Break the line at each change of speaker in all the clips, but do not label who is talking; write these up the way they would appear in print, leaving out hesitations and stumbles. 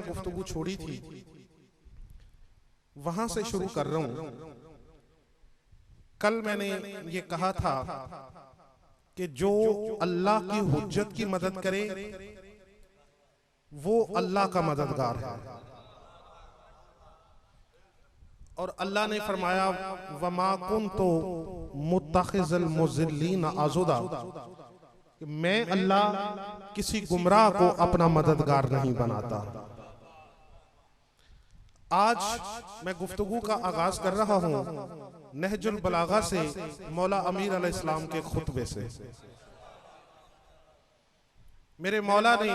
गुफ्तगू छोड़ी थी वहां से शुरू कर रहा हूं। कल मैंने ये कहा था कि जो अल्लाह की हुज्जत की मदद करे वो अल्लाह का मददगार है। और अल्लाह ने फरमाया वमा कुन्तु मुत्तखिज़ल मुज़िल्लीन अज़ुदा, मैं अल्लाह किसी गुमराह को अपना मददगार नहीं बनाता। आज मैं गुफ्तगू का आगाज कर रहा हूं नहजुल बलागा से, मौला अमीर अलैहिस्सलाम के खुतबे से। मेरे मौला ने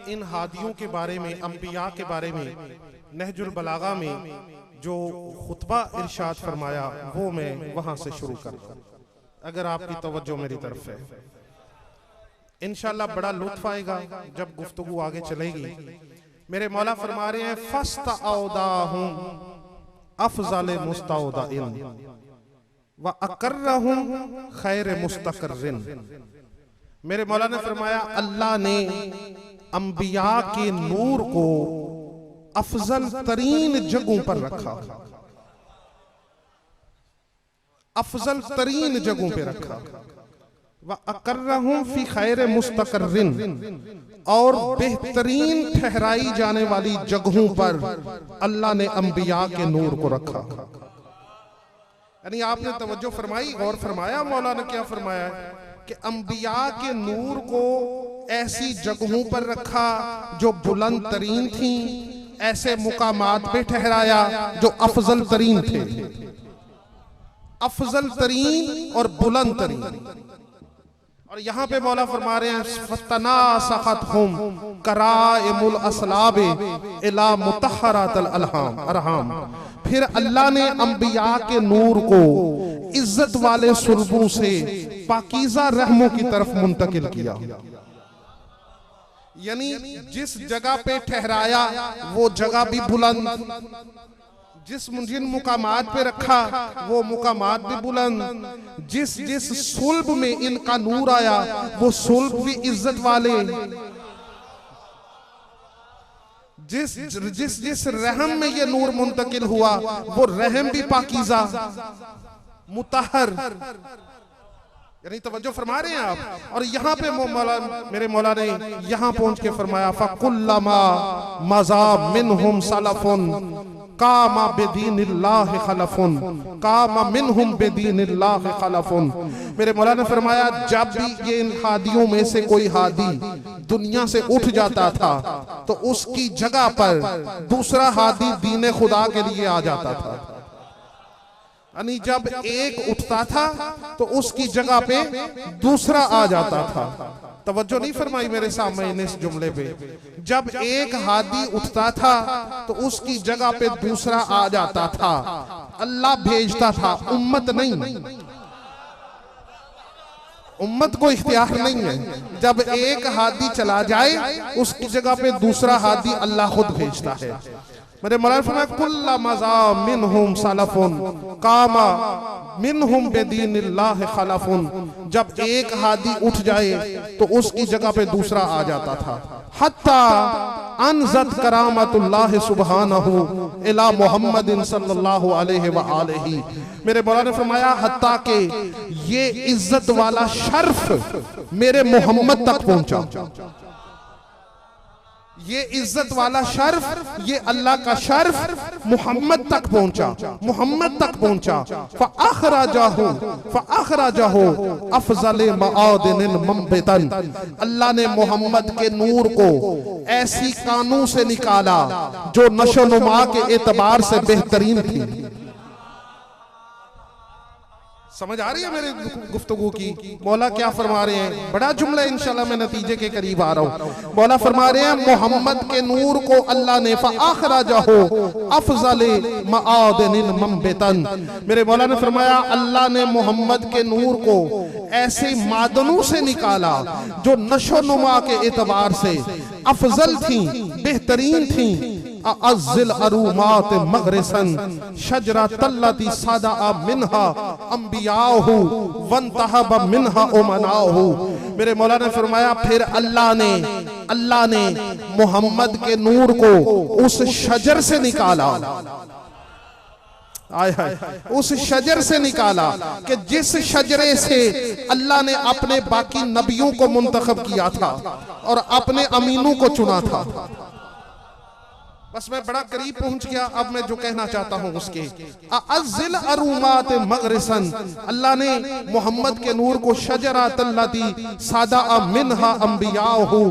इन हादियों के बारे में, अंबिया के बारे में नहजुल बलागा में जो खुतबा इरशाद फरमाया वो मैं वहां से शुरू कर रहा हूं। अगर आपकी तवज्जो मेरी तरफ है, इंशाअल्लाह बड़ा लुत्फ आएगा जब गुफ्तगू आगे चलेगी। मेरे मौला फरमा रहे हैं फस्तऔदाहुम अफज़ल मुस्तौदाइन व अकर्रहुम खैर मुस्तकर्रिन। मेरे मौला ने फरमाया अल्लाह ने अंबिया के नूर को अफजल तरीन जगहों पर रखा, अफजल तरीन जगहों पे रखा। व अकर्रहुम फी खैर मुस्तकर्रिन, और बेहतरीन ठहराई जाने वाली जगहों पर अल्लाह ने अंबिया के नूर को रखा। यानी आपने तवज्जो फरमाई और फरमाया मौला ने क्या फरमाया कि अंबिया के नूर को ऐसी जगहों पर रखा जो बुलंद तरीन थी, ऐसे मुकामात पे ठहराया जो अफजल तरीन थे, अफजल तरीन और बुलंद तरीन। और यहाँ पे मौला फरमा रहे हैं फतनासखतहुम कराइमुल असलाबे इला मुतहहरातिल अरहाम। फिर अल्लाह ने अंबिया के नूर को इज्जत वाले सुल्बों से पाकीज़ा रहमों की तरफ मुंतकिल किया। यानी जिस जगह पे ठहराया वो जगह भी बुलंद, जिन मुकामात पे रखा वो मुकामात भी बुलंद, जिस सुल्ब में इनका नूर आया वो सुल्ब भी इज्जत वाले, जिस रहम में ये नूर मुंतकिल हुआ वो रहम भी पाकीज़ा मुतहर। यानी तवज्जो फरमा रहे हैं आप। और यहाँ पे मेरे मौला ने यहाँ पहुंच के फरमाया फकुल्लमा मज़ा मिनहुम सलफुन कामा बेदीनिल्लाह खलफुन, कामा मिनहुम बेदीनिल्लाह खलफुन। मेरे मौला ने फरमाया जब भी ये इन हादियों में से कोई हादी दुनिया से उठ जाता था तो उसकी जगह पर दूसरा हादी दीन खुदा के लिए आ जाता था। यानी जब एक उठता था तो उसकी जगह पे दूसरा आ जाता था। तवज्जो नहीं फरमाई मेरे सामने इस जुमले पे। जब एक हादी उठता था तो उसकी जगह पे दूसरा आ जाता था। अल्लाह भेजता था, उम्मत नहीं, उम्मत को इख्तियार नहीं है। जब एक हादी चला जाए उसकी जगह पे दूसरा हादी अल्लाह खुद भेजता है। मेरे मौला फरमाया कुल्ला मज़ा मिनहुम सलफुन कामा मिनहुम बेदीनिल्लाह खलफुन। जब एक हादी उठ जाए तो उसकी जगह पे दूसरा आ जाता था। हत्ता अनज़त करामतुल्लाह सुब्हानहु इला मुहम्मदिन सल्लल्लाहु अलैहि व आलिहि। मेरे मौला ने फरमाया हत्ता के ये इज्जत वाला शर्फ मेरे मोहम्मद तक पहुंचा, ये इज्जत वाला शर्फ, ये अल्लाह का शर्फ मोहम्मद तक पहुंचा, मोहम्मद तक पहुंचा। फ़अख़रजहु अफ़ज़ल मआदिनिल मुंबितन। अल्लाह ने मोहम्मद के नूर को ऐसी कानों से निकाला जो नशोनुमा के एतबार से बेहतरीन थी। समझ आ रही है मेरे गुफ्तगू की? मौला क्या फरमा रहे हैं? बड़ा जुमला, इंशाल्लाह मैं नतीजे के करीब आ रहा हूँ। मौला फरमा रहे हैं मोहम्मद के नूर को अल्लाह ने फ़अख़रजहु अफ़ज़ल मआदिनिल मुंबितन। मेरे मौला ने फरमाया अल्लाह ने मोहम्मद के नूर को ऐसे मादनों से निकाला जो नशोनुमा के एतबार से अफजल थी, बेहतरीन थी। अज़्ज़िल अरूमात मग़रिसन शजरा तल्लती सदा मिनहा अंबियाहु वंतहब मिनहा उमनाहु। मेरे मौला ने फरमाया फिर अल्लाह ने अल्लाह ने मोहम्मद के नूर को उस शजर से निकाला, आय हाय, उस शजर से निकाला कि जिस शजरे से अल्लाह ने अपने बाकी नबियों को मुंतखब किया था और अपने अमीनों को चुना था। बस मैं बड़ा करीब पहुंच गया। अब मैं जो कहना चाहता हूं उसके अज़िल अरूमात मगरिसन, अल्लाह ने मोहम्मद के नूर को शजरातल्लती सादा मिनहा अंबियाहु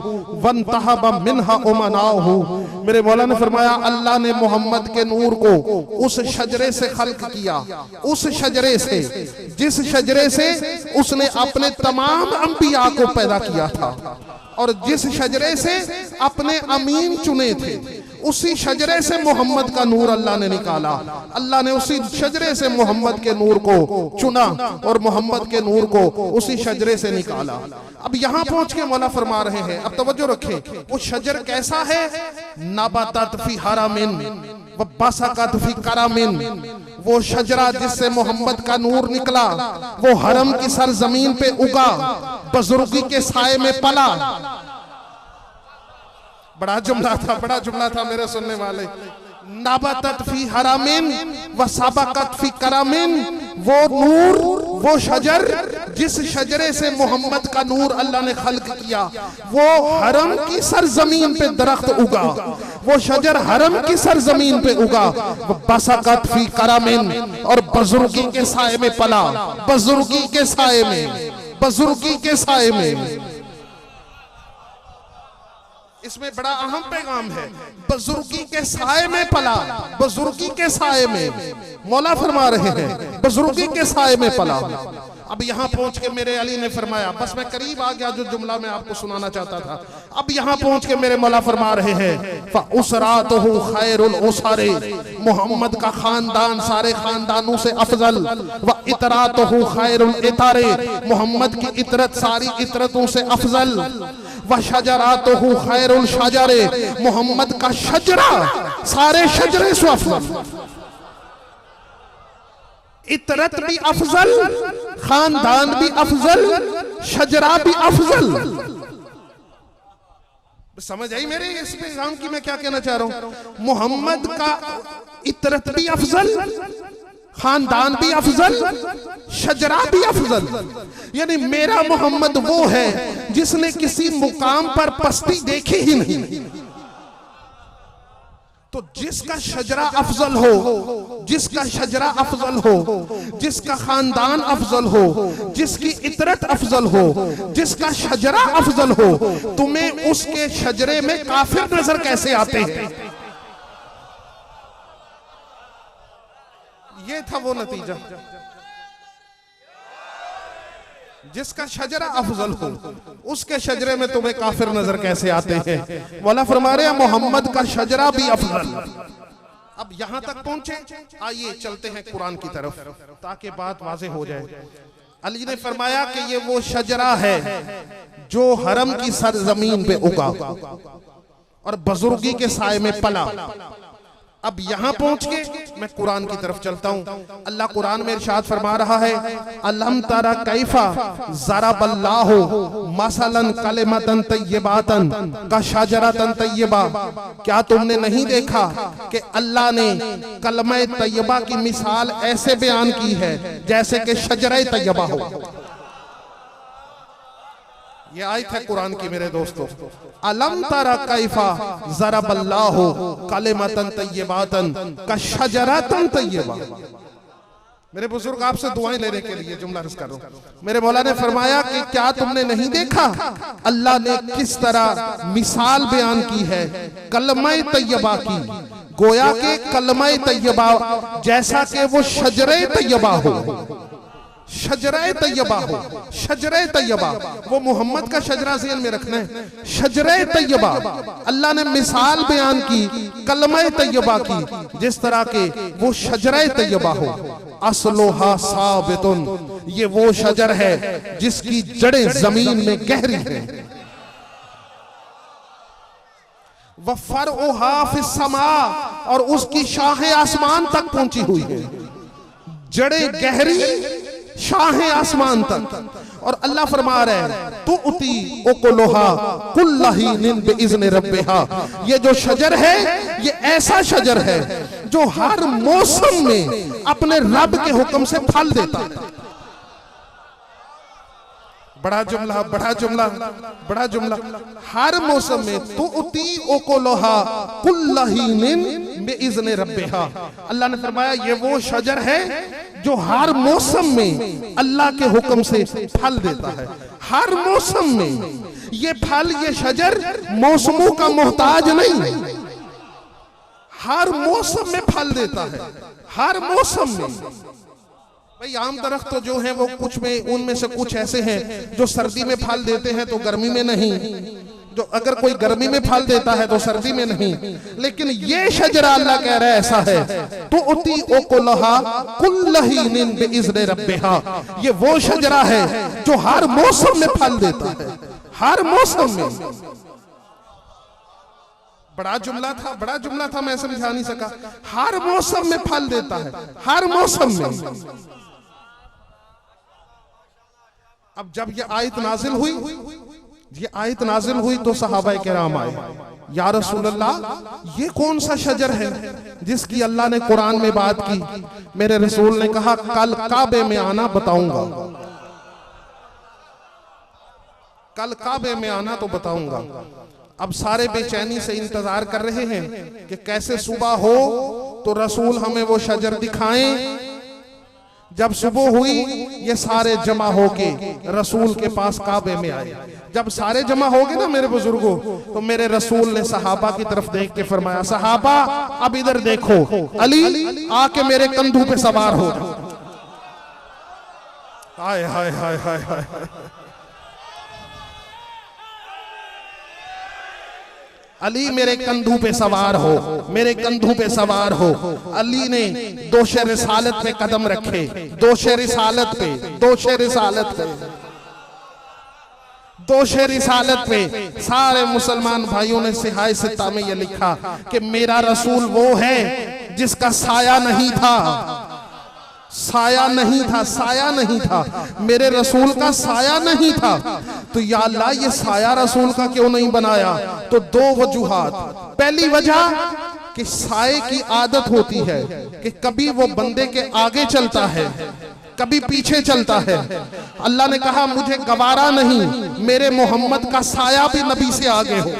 वंतहबा मिनहा उमनाहु। मेरे मौला ने फरमाया अल्लाह ने मोहम्मद के नूर को उस शजरे से खल्क किया, उस शजरे से जिस शजरे से उसने अपने तमाम अंबिया को पैदा किया था और जिस शजरे से अपने अमीन चुने थे, उसी शजरे से मोहम्मद का नूर अल्लाह ने निकाला। अल्लाह ने उसी शजरे से मोहम्मद के नूर को चुना और मोहम्मद के नूर को उसी शजरे से निकाला। अब यहां पहुंच के मौला फरमा रहे हैं, अब तवज्जो रखें, वो शजर कैसा है? नबातात फी हरामिन व बसकत फी करामिन, वो शजरा जिससे मोहम्मद का नूर निकला, वो हरम की सरजमीन पे उगा, बुजुर्गी के साए में पला। बड़ा जुमला था, बड़ा जुमला था मेरे सुनने वाले। नबतत फी हरामिन व सबकत फी करामिन, वो नूर, वो शजर जिस शजरे से मोहम्मद का नूर अल्लाह ने खल्क किया, वो हरम की सरजमीन पे दरख्त उगा, वो शजर हरम की सरजमीन पे उगा। वो बसकत फी करामिन, और बुजुर्गी के साए में पला, बुजुर्गी के साए में, बुजुर्गी के साए में। इसमें बड़ा अहम पैगाम है, बुजुर्गी के साए में पला, बुजुर्गी के साए में। मौला फरमा रहे हैं बुजुर्गी के साए में पला। अब यहाँ पहुंच के मेरे अली ने फरमाया, बस मैं करीब आ गया जो जुमला मैं आपको सुनाना चाहता था। अब यहाँ पहुंच के मेरे मौला फरमा रहे हैं फउसरातहु खैरुल उसरे, मोहम्मद का खानदान सारे खानदानों से अफजल, व इतरातहु खैरुल इतारे, मोहम्मद की इतरत सारी इतरतों से अफजल, व शजरातहु खैरुल शजरे, मोहम्मद का शजरा सारे शजरे से अफजल। इतरत भी अफजल, खानदान भी अफजल, शजरा भी अफजल। समझ आई मेरे इस पैगाम की मैं क्या कहना चाह रहा हूं? मोहम्मद का इतरत भी अफजल, खानदान भी अफजल, शजरा भी अफजल। यानी मेरा मोहम्मद वो है जिसने किसी मुकाम पर पस्ती देखी ही नहीं। तो जिसका शजरा अफजल हो, जिसका शजरा अफजल हो, जिसका खानदान अफजल हो, जिसकी इतरत अफजल हो, जिसका शजरा अफजल हो, तुम्हें उसके शजरे में काफिर नजर कैसे आते हैं? ये था वो नतीजा। जिसका शजरा अफजल हो उसके शजरे में तुम्हें काफिर नजर कैसे आते हैं? मौला फरमा रहे हैं मोहम्मद का शजरा भी अफजल। अब यहां तक पहुंचे, आइए चलते हैं कुरान की तरफ ताकि बात वाज़ेह हो जाए। अली ने फरमाया कि ये वो शजरा है जो हरम की सरजमीन पे उगा और बुजुर्गी के साए में पला। अब यहां पहुंच के मैं कुरान की तरफ चलता हूं। अल्लाह कुरान में इरशाद फरमा रहा है, अलम तरा कैफा ज़रबल्लाहु मसलन कलिमतन तय्यबातन का शजरतन तय्यबा, क्या तुमने नहीं देखा कि अल्लाह ने कलमे तय्यबा की मिसाल ऐसे बयान की है जैसे कि शजरे तय्यबा हो। ये आयत है कुरान की मेरे दोस्तों। अलम तरा कैफा ज़रबल्लाहु कलिमतन तय्यबातन का शजरतन तय्यबा। मेरे बुजुर्ग आपसे दुआएं लेने के लिए जुमला अर्ज कर रहा हूं। मेरे मौला ने फरमाया कि क्या तुमने नहीं देखा अल्लाह ने किस तरह मिसाल बयान की है कलमा तय्यबा की, गोया के कलमा तय्यबा जैसा कि वो शजरे तय्यबा हो, शजरे तय्यबा हो। शजरे तय्यबा वो मोहम्मद का शजरा ज़हन में रखना है। शजरे तय्यबा अल्लाह ने मिसाल बयान की कलमा तय्यबा की जिस तरह के वो शजरे तय्यबा हो। असलोहा साबितुन, ये वो शजर है जिसकी जड़ें जमीन में गहरी हैं। वफरउहा फिस्समा, और उसकी शाखें आसमान तक पहुंची हुई है। जड़ें गहरी, शाहें आसमान तक। और अल्लाह फरमा रहे हैं तू उती उकुलुहा कुल्लहीनिन बिइज़्नि रब्बिहा, ये जो शजर है ये ऐसा शजर है जो हर मौसम में अपने रब के हुक्म से फल देता है। बड़ा जुमला, बड़ा जुमला, बड़ा जुमला। हर मौसम में तू उती उकुलुहा कुल्लहीनिन बिइज़्नि रब्बिहा, अल्लाह ने फरमाया ये वो शजर है जो हर मौसम में अल्लाह के हुक्म से फल देता है। हर मौसम में ये फल, ये शजर मौसमों का मोहताज नहीं, हर मौसम में फल देता है, हर मौसम में। भाई आम दरख्त तो जो है वो कुछ में, उनमें से कुछ ऐसे हैं जो सर्दी में फल देते हैं तो गर्मी में नहीं, जो अगर कोई गर्मी में फल देता है तो सर्दी में नहीं। लेकिन ये शजरा अल्लाह कह रहा है ऐसा है तो उती उकुलहा कुल्लहीनिन बिइज़्नि रब्बिहा, ये वो शजरा है जो हर मौसम में फल देता है, हर मौसम में। बड़ा जुमला था, बड़ा जुमला था, मैं समझा नहीं सका। हर मौसम में फल देता है, हर मौसम में। अब जब ये आयत नाजिल हुई, ये आयत नाजिल हुई तो सहाबा किराम आए, या रसूल अल्लाह ये कौन सा शजर है जिसकी अल्लाह ने कुरान में बात की। मेरे रसूल ने कहा कल काबे में आना बताऊंगा, कल काबे में आना तो बताऊंगा। अब सारे बेचैनी से इंतजार कर रहे हैं कि कैसे सुबह हो तो रसूल हमें वो शजर दिखाएं। जब सुबह हुई ये सारे जमा होके रसूल के पास काबे में आए। जब सारे जमा हो गए ना मेरे बुजुर्गों, तो मेरे रसूल ने सहाबा की तरफ देख के फरमाया सहाबा अब इधर देखो, अली आके मेरे कंधों पे सवार हो। हाय हाय हाय हाय हाय, अली मेरे कंधों पे सवार हो, मेरे कंधों पे सवार हो। अली ने दोशे रिसालत पे कदम रखे, दोशे रिसालत पे, दोशे रिसालत पे, दोशे रिसालत पे। सारे मुसलमान भाइयों ने सिहाए सित्ता में ये लिखा कि मेरा रसूल वो है जिसका साया नहीं था, साया नहीं था, साया नहीं था, मेरे रसूल का साया नहीं था। तो या अल्लाह ये साया रसूल का क्यों नहीं बनाया? तो दो वजूहात। पहली वजह कि साए की आदत होती है कि कभी वो बंदे के आगे चलता है, कभी पीछे चलता है। अल्लाह ने कहा मुझे गवारा नहीं मेरे मोहम्मद का साया भी नबी से आगे हो।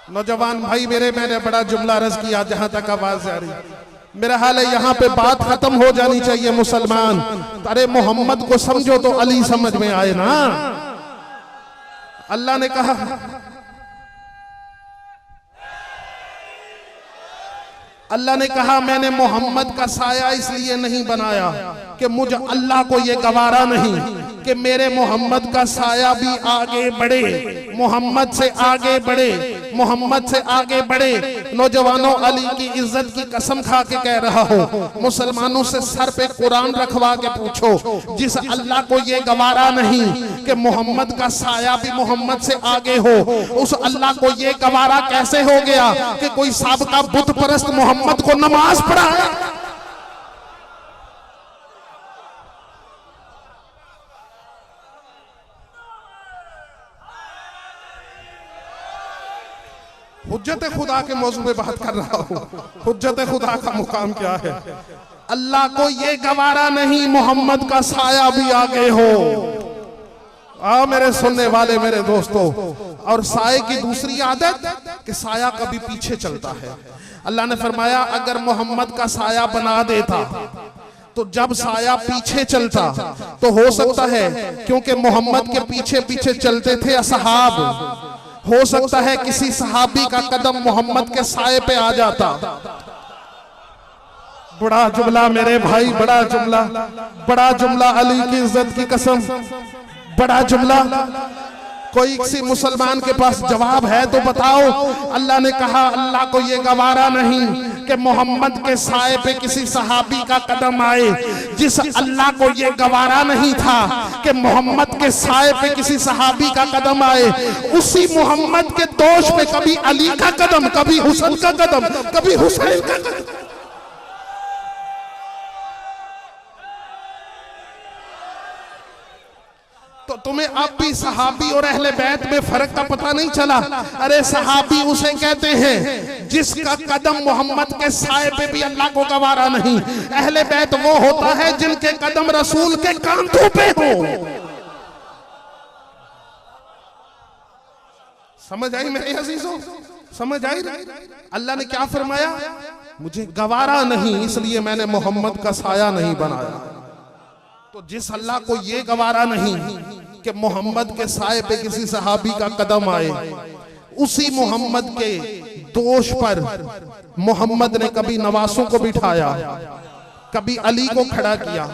नौजवान भाई मेरे, मैंने बड़ा जुमला अर्ज किया जहां तक आवाज आ रही। मेरा हाल है यहाँ पे बात खत्म हो जानी चाहिए मुसलमान। अरे मोहम्मद को समझो तो अली समझ में आए ना। अल्लाह ने कहा अल्लाह ने कहा मैंने मोहम्मद का साया इसलिए नहीं बनाया कि मुझे अल्लाह को ये गवारा नहीं कि मेरे मोहम्मद का साया भी आगे बढ़े, मोहम्मद से आगे बढ़े, मोहम्मद से आगे बढ़े। नौजवानों अली की इज्जत की कसम खा के कह रहा हूँ, मुसलमानों से सर पे कुरान रखवा के पूछो जिस अल्लाह को ये गवारा नहीं कि मोहम्मद का साया भी मोहम्मद से आगे हो, उस अल्लाह को ये गवारा कैसे हो गया कि कोई साबका बुत परस्त मोहम्मद को नमाज पढ़ाए। हुज्जत खुदा के मौजू पे बात कर रहा हूँ। हुज्जत खुदा का मुकाम क्या है? अल्लाह को ये गवारा नहीं मोहम्मद का साया भी आगे हो। मेरे सुनने वाले मेरे दोस्तों, और साये की दूसरी आदत कि साया कभी पीछे चलता है। अल्लाह ने फरमाया अगर मोहम्मद का साया बना देता तो जब साया पीछे चलता तो हो सकता है क्योंकि मोहम्मद के पीछे पीछे चलते थे असहाब, हो सकता है किसी सहाबी का कदम मोहम्मद के साये पे आ जाता। बड़ा जुमला मेरे भाई, बड़ा जुमला, बड़ा जुमला, अली की इज्जत की कसम, बड़ा जुमला। कोई किसी मुसलमान के पास जवाब है तो बताओ। अल्लाह ने कहा अल्लाह को ये गवारा नहीं कि मोहम्मद के साये पे किसी सहाबी का कदम आए। जिस अल्लाह को ये गवारा नहीं था कि मोहम्मद के साये पे किसी सहाबी का कदम आए, उसी मोहम्मद के दोष पे कभी अली का कदम, कभी हुसैन का कदम, कभी हुसैन का कदम। तुम्हें अब भी सहाबी और अहले बैत में फर्क का पता नहीं चला? अरे सहाबी उसे कहते हैं जिसका कदम मोहम्मद के साए पे भी अल्लाह को गवारा नहीं। अहले बैत वो होता है जिनके कदम रसूल के कांधों पे हो। समझ आई मेरे अजीजों? समझ आई? अल्लाह ने क्या फरमाया? मुझे गवारा नहीं इसलिए मैंने मोहम्मद का साया नहीं बनाया। तो जिस अल्लाह को ये गवारा नहीं कि मोहम्मद के साए पे किसी सहाबी का कदम आए, उसी मोहम्मद के दोष पर मोहम्मद ने कभी नवासों को बिठाया, कभी अली को खड़ा किया।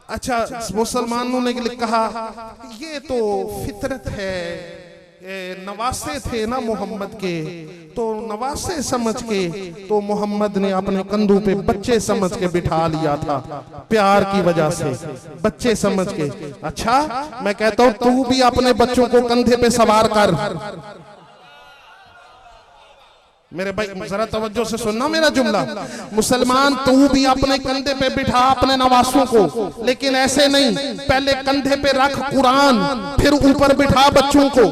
अच्छा, मुसलमानों ने कहा ये तो फितरत है, नवासे थे ना मोहम्मद के, तो नवासे समझ के तो मोहम्मद ने अपने कंधों पे बच्चे समझ के बिठा लिया था, प्यार की वजह से बच्चे समझ के। अच्छा, मैं कहता हूं तू भी अपने बच्चों को कंधे पे सवार कर। मेरे भाई जरा तवज्जो से सुनना मेरा जुमला। मुसलमान तू भी अपने कंधे पे बिठा अपने नवासों को, लेकिन ऐसे नहीं, पहले कंधे पे रख कुरान, फिर ऊपर बिठा बच्चों को।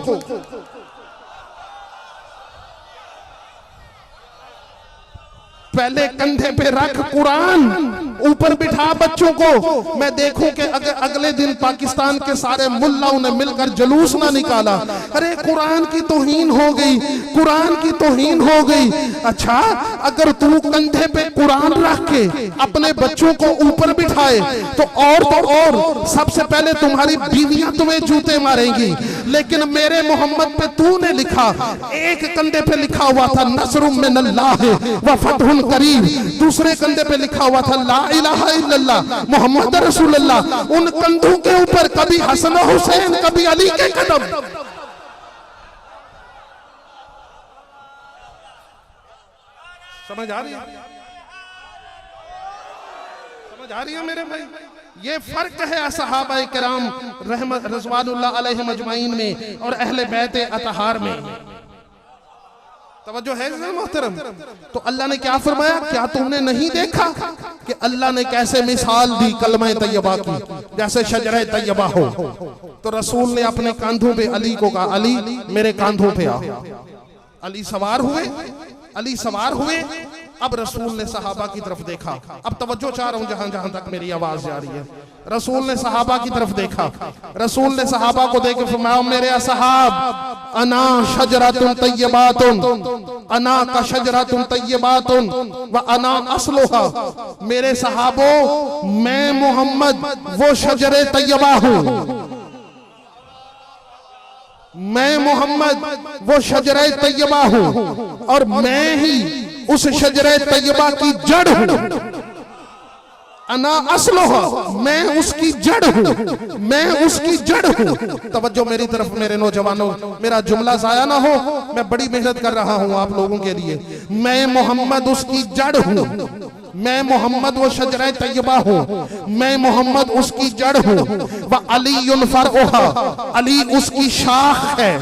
पहले कंधे पे रख कुरान, ऊपर बिठा बच्चों को। मैं देखूं कि अगले दिन पाकिस्तान के सारे मुल्लाओं ने मिलकर जुलूस ना निकाला, अरे कुरान की तौहीन हो गई, कुरान की तौहीन हो गई। अच्छा, अगर तू कंधे पे कुरान रख के अपने बच्चों को ऊपर बिठाए तो और सबसे पहले तुम्हारी बीवियां तुम्हें जूते मारेंगी। लेकिन मेरे मोहम्मद पे तूने लिखा, एक कंधे पे लिखा हुआ था नसरुम मिनल्लाह व फतहुन करीम, दूसरे कंधे पे लिखा हुआ था ला इलाहा इल्लल्लाह मोहम्मद रसूलुल्लाह। उन कंधों के ऊपर कभी हसन हुसैन, कभी अली के कदम। समझ आ रही है? समझ आ रही है मेरे भाई? ये फर्क है सहाबा किराम रहमत रज़वानुल्लाह अलैहिम अजमाइन में और अहले बैत अतहार में। तवज्जो है मोहतरम? तो अल्लाह ने क्या फरमाया? क्या तुमने नहीं देखा कि अल्लाह ने कैसे मिसाल दी कलमा तैयबा की, जैसे शजरा तैयबा हो। तो रसूल ने अपने कांधों पे अली को कहा, अली मेरे कांधों पे आ। अली सवार हुए, अली सवार हुए। अब रसूल ने सहाबा की तरफ देखा। अब तवज्जो चाह रहा हूं जहां जहां तक मेरी आवाज जा रही है। रसूल ने सहाबा की तरफ देखा, रसूल ने सहाबा को देख के फरमाया, मेरे असहाब अना शजरातुन तय्यबातुन, अना का शजरातुन तय्यबातुन व अना अस्लुहा। मेरे सहाबो, मैं मोहम्मद वो शजरे तय्यबा हूं, मैं मोहम्मद वो शजरे तय्यबा हूं और मैं ही उस शजरे तय्यबा की जड़ हूं। अना अस्लुहा, मैं उसकी जड़ हूं, मैं उसकी जड़ हूं। तवज्जो मेरी तरफ मेरे नौजवानों, मेरा जुमला जाया ना हो, मैं बड़ी मेहनत कर रहा हूं आप लोगों के लिए। मैं मोहम्मद उसकी जड़ हूं, मैं मोहम्मद वो शजरा तैयबा हूं, मैं मोहम्मद उसकी जड़ हूं। व अलीयुन फरउहा, अली उसकी शाख है,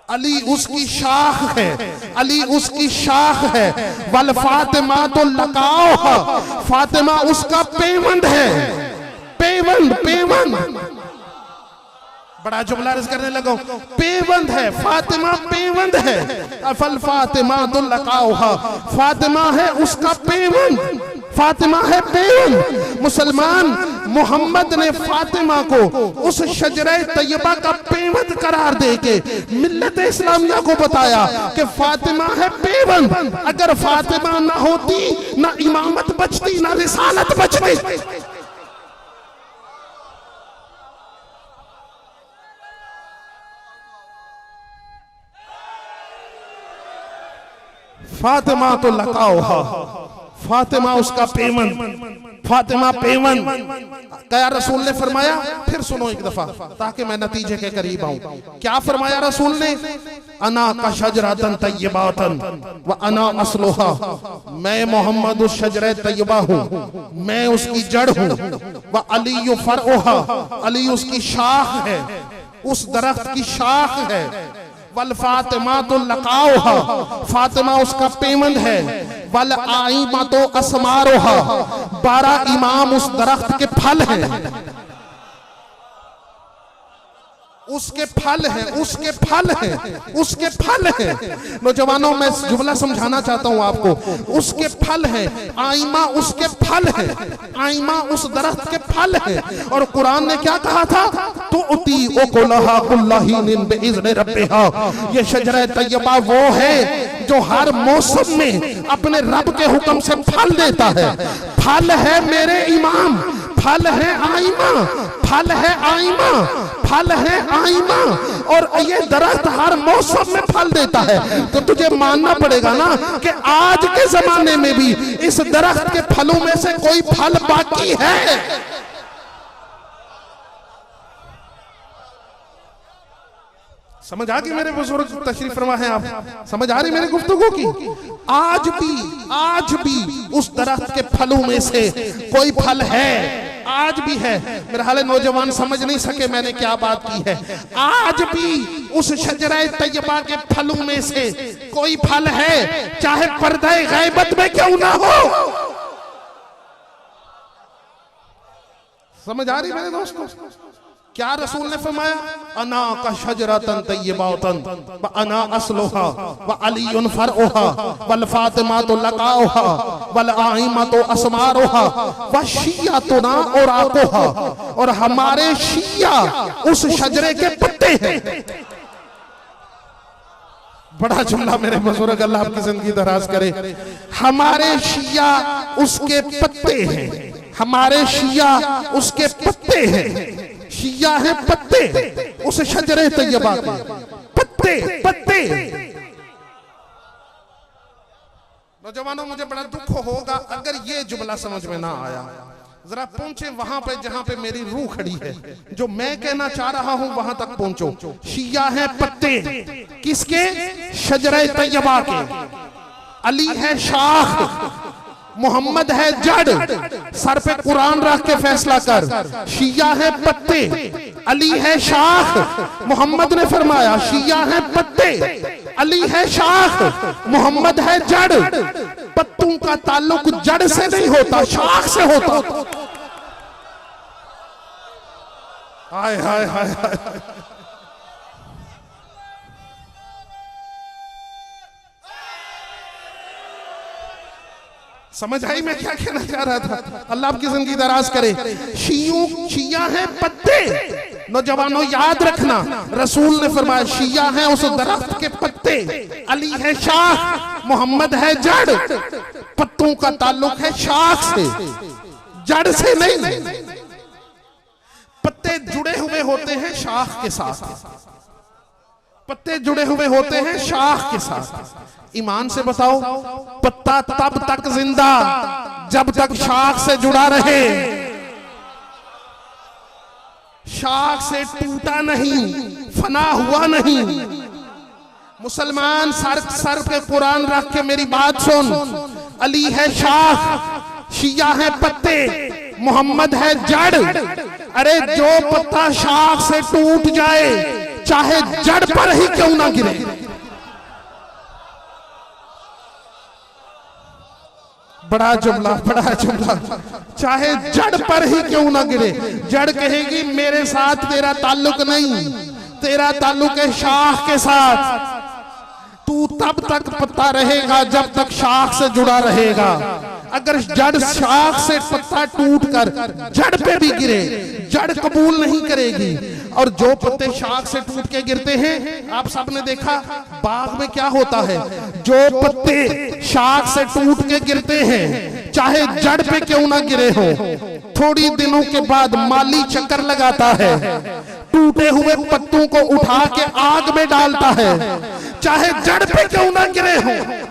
अली उसकी शाख है, अली उसकी शाख है। वल फातिमा तो लगाओ, फातिमा उसका पेवंद है, पेवंद, पेवंद। बड़ा जुमला अर्ज करने लगा, पेवंद है, फातिमा पेवंद है। अफल फातिमा तो लगाओ, फातिमा है उसका पेवंद, फातिमा है पेवंद। मुसलमान, मोहम्मद ने फातिमा को उस शजरा तैयबा का पेवंद करार देके मिल्लत इस्लामिया को बताया कि फातिमा है पेवंद। अगर फातिमा ना होती ना इमामत बचती, ना रिसालत बचती। फातिमा तो लगाओ, फातिमा उसका पेवंद, फातिमा पेवंद। क्या रसूल ने फरमाया? फिर सुनो एक दफा ताकि मैं नतीजे के करीब आऊं। क्या फरमाया रसूल ने? अना का शजरातन तय्यबातन व अना अस्लुहा, मैं मोहम्मद उस शजरा तय्यबा हूं, मैं उसकी जड़ हूं। व अली फरउहा, अली उसकी शाख है, उस दरख्त की शाख है। वल फातिमा तो लकाओहा, फातिमा उसका पेवंद है। वल आईमा तो असमारोहा, 12 इमाम उस दरख्त के फल हैं। उसके फल हैं, उसके फल हैं, उसके फल हैं। नौजवानों, मैं जुमला समझाना चाहता हूं आपको। उसके फल हैं, आइमा उसके फल हैं, आइमा उस दरख्त के फल हैं। और कुरान ने क्या कहा था? तो उती उकुलहा कुल्लाहीन बिइज़्नि रब्बिहा। ये शजरा तैयबा वो है जो हर मौसम में अपने रब के हुक्म से फल देता है। फल है मेरे इमाम, फल है आइमा, फल है आइमा, फल है आइमा। और ये दरख्त हर मौसम में फल देता है। तो तुझे मानना पड़ेगा ना कि आज के जमाने में भी इस दरख्त के फलों में से कोई फल बाकी है। समझ आ गई मेरे बुजुर्ग? तशरीफ फरमा है आप, समझ आ रही मेरी गुफ्तगू की? आज भी उस दरख्त के फलों में से कोई फल है, आज भी है। मेरा हाल नौजवान समझ नहीं सके मैंने क्या बात की है। आज भी उस शजरा तैयबा के फलों में से कोई फल है, चाहे पर्दा गैबत में क्यों ना हो। समझ आ रही मेरे दोस्तों? क्या रसूल ने फरमाया? अना का शजरतन तय्यबातन व अना असलुहा व अलीयुन फरउहा वल फातिमातु लकाउहा वल आइमतु अस्मारुहा व शिय्यतुना औराकुहा। और हमारे शिया उस शजरे के पत्ते हैं। बड़ा जुमला मेरे बुजुर्ग, अल्लाह आपकी जिंदगी दराज करे। हमारे शिया उसके पत्ते हैं, हमारे शिया उसके पत्ते हैं। शिया है पत्ते उस शजरे तैयबा के, पत्ते पत्ते। नौजवानों, मुझे बड़ा दुख होगा अगर ये जुमला समझ में ना आया। जरा पहुंचे वहां पे जहां पे मेरी रूह खड़ी है। जो मैं कहना चाह रहा हूं वहां तक पहुंचो। शिया है पत्ते किसके? शजरे तैयबा के। अली है शाख, मोहम्मद है जड़। सर पे कुरान रख के फैसला कर। शिया है पत्ते, अली है शाख। मोहम्मद ने फरमाया शिया है पत्ते, अली है शाख, मोहम्मद है जड़। पत्तों का ताल्लुक जड़ से नहीं होता, शाख से होता। हाय हाय हाय हाय। समझ आई मैं क्या कहना चाह रहा था? अल्लाह आपकी जिंदगी दराज करे। शिया है पत्ते। नौजवानों याद रखना, रसूल ने फरमाया शिया है उस दरख्त के पत्ते, अली है शाख, मोहम्मद है जड़। पत्तों का ताल्लुक है शाख से, जड़ से नहीं। पत्ते जुड़े हुए होते हैं शाख के साथ, पत्ते जुड़े हुए होते हैं शाख के साथ। ईमान से बताओ, पत्ता तब तक जिंदा जब तक शाख से जुड़ा रहे, शाख से टूटा नहीं, फना हुआ नहीं। मुसलमान सर पे कुरान रख के मेरी बात सुन। अली है शाख, शिया है पत्ते, मोहम्मद है जड़। अरे जो पत्ता शाख से टूट जाए चाहे जड़ पर ही क्यों ना गिरे, बड़ा जुमला, बड़ा जुमला, चाहे जड़ पर ही क्यों ना गिरे। जड़ कहेगी मेरे साथ तेरा ताल्लुक नहीं, तेरा ताल्लुक है शाख के साथ। तू तब तक पत्ता रहेगा जब तक शाख से जुड़ा रहेगा। अगर जड़ शाख से पत्ता टूटकर जड़ पे भी गिरे, जड़ कबूल नहीं करेगी। और जो पत्ते शाख से टूट के गिरते हैं, आप सबने देखा बाग में क्या होता है, जो पत्ते शाख से टूट के गिरते हैं चाहे जड़ पे क्यों ना गिरे हो, थोड़ी दिनों के बाद माली चक्कर लगाता है, टूटे हुए पत्तों को उठा के आग में डालता है, चाहे जड़ पे क्यों ना गिरे हो।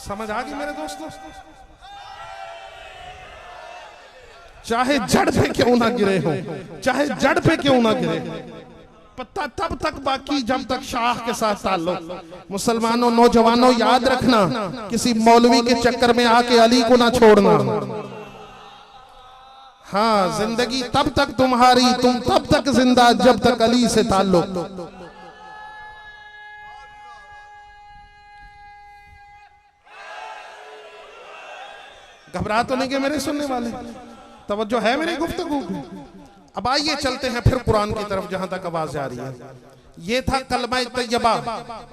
समझ आ गई मेरे दोस्तों? चाहे जड़ पे क्यों ना गिरे हो, चाहे जड़ पे क्यों ना गिरे, पत्ता तब तक बाकी जब तक शाख के साथ ताल्लुक। मुसलमानों, नौजवानों याद रखना, किसी मौलवी के चक्कर में आके अली को ना छोड़ना। हाँ, जिंदगी तब तक तुम्हारी, तुम तब तक जिंदा जब तक अली से ताल्लुक। घबरा तो नहीं गए मेरे सुनने वाले? तवज्जो है मेरी गुफ्तगू? अब आइए चलते हैं फिर कुरान की तरफ जहां तक आवाज आ रही है। ये था कलमा तैयबा।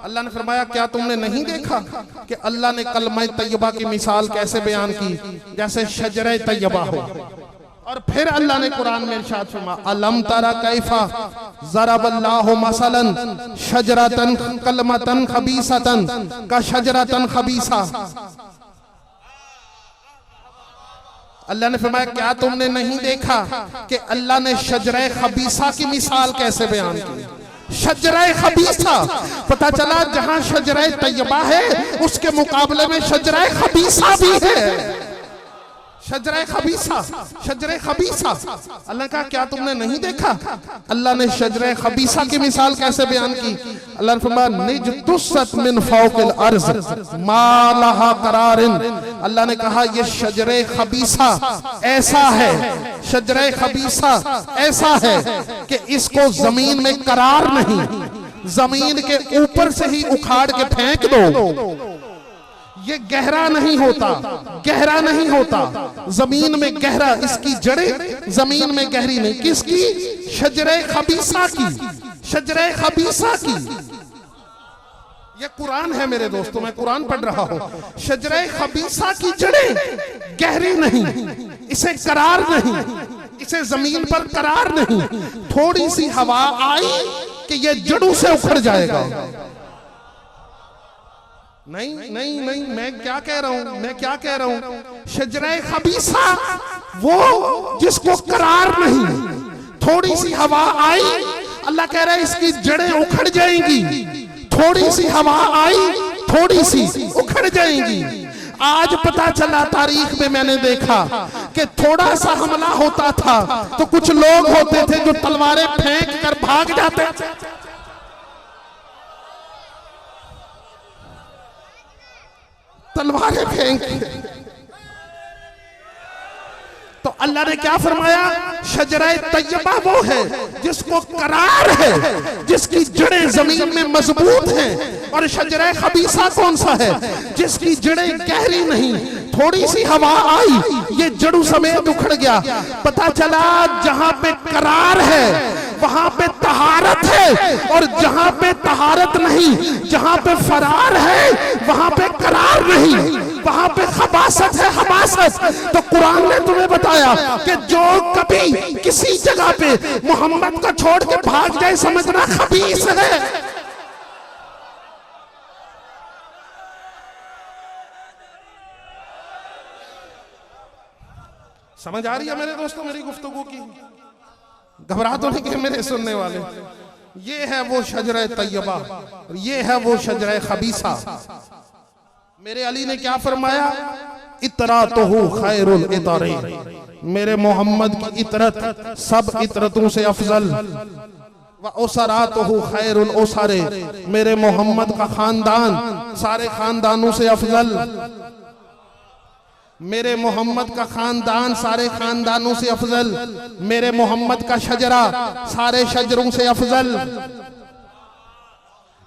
अल्लाह ने फरमाया क्या तुमने नहीं देखा कि अल्लाह ने कलमा तैयबा की मिसाल कैसे बयान की, जैसे शजरे तैयबा हो। और फिर अल्लाह ने कुरान में इरशाद फरमाया अलम तरा कैफा ज़रबल्लाहु मसलन शजरतन कलमतन खबीसतन का शजरतन खबीसा। अल्लाह ने फरमाया क्या तुमने नहीं देखा कि अल्लाह ने शजरे खबीसा की मिसाल कैसे बयान की। शजरे खबीसा, पता चला जहां शजरे तैयबा है उसके मुकाबले में शजरे खबीसा भी है। शजरे खबीसा, शजरे खबीसा। अल्लाह का क्या तुमने नहीं देखा? अल्लाह ने शजरे खबीसा की मिसाल कैसे बयान की? अल्लाह ने फरमाया निजतुसत मिन फौकिल अर्ज़ मा लहा करारिन। अल्लाह ने कहा ये शजरे खबीसा ऐसा है, शजरे खबीसा ऐसा है कि इसको जमीन में करार नहीं, जमीन के ऊपर से ही उखाड़ के फेंक दो, ये गहरा नहीं होता, गहरा नहीं होता, जमीन में गहरा, इसकी जड़ें जमीन में गहरी नहीं। किसकी? शजरे खबीसा की, शजरे खबीसा की। ये कुरान है मेरे दोस्तों, मैं कुरान पढ़ रहा हूं। शजरे खबीसा की जड़ें गहरी नहीं, इसे करार नहीं, इसे जमीन पर करार नहीं। थोड़ी सी हवा आई कि ये जड़ों से उखड़ जाएगा। नहीं नहीं नहीं, मैं क्या कह रहा हूं, मैं क्या कह रहा हूं? शजरे खबीसा वो जिसको करार नहीं, थोड़ी सी हवा आई, अल्लाह कह रहा है इसकी जड़ें उखड़ जाएंगी। थोड़ी सी हवा आई, थोड़ी सी उखड़ जाएंगी। आज पता चला तारीख में मैंने देखा कि थोड़ा सा हमला होता था तो कुछ लोग होते थे जो तलवारें फेंक कर भाग जाते थे। तलवारें फेंक, तो अल्लाह ने क्या फरमाया? शजरे तैयबा वो है जिसको करार है, जिसकी जड़ें जमीन में मजबूत हैं। और शजरे खबीसा कौन सा है? जिसकी जड़ें गहरी नहीं, थोड़ी सी हवा आई ये जड़ों समेत उखड़ गया। पता चला जहां पे करार है वहां पे तहारत है, और जहां पे तहारत नहीं, जहां पे फरार है वहां पे करार नहीं, वहां पे खबासत है, खबासत। तो कुरान ने तुम्हें बताया कि जो कभी किसी जगह पे मोहम्मद को छोड़ के भाग जाए समझना खबीस है। समझ आ रही है मेरे दोस्तों मेरी गुफ्तगू की? घबरा तो नहीं गए मेरे सुनने वाले? ये है वो शजरे तैयबा, ये है वो शजरे खबीसा। मेरे अली ने क्या फरमाया? इतरा तो हो खैरुल इतारे, मेरे मोहम्मद की इतरत सब इतरतों से अफजल। व ओसरा तो हो खैरुल ओसारे, मेरे मोहम्मद का खानदान सारे खानदानों से अफजल। मेरे मोहम्मद का खानदान सारे खानदानों से अफजल। मेरे मोहम्मद का शजरा सारे शजरों से अफजल।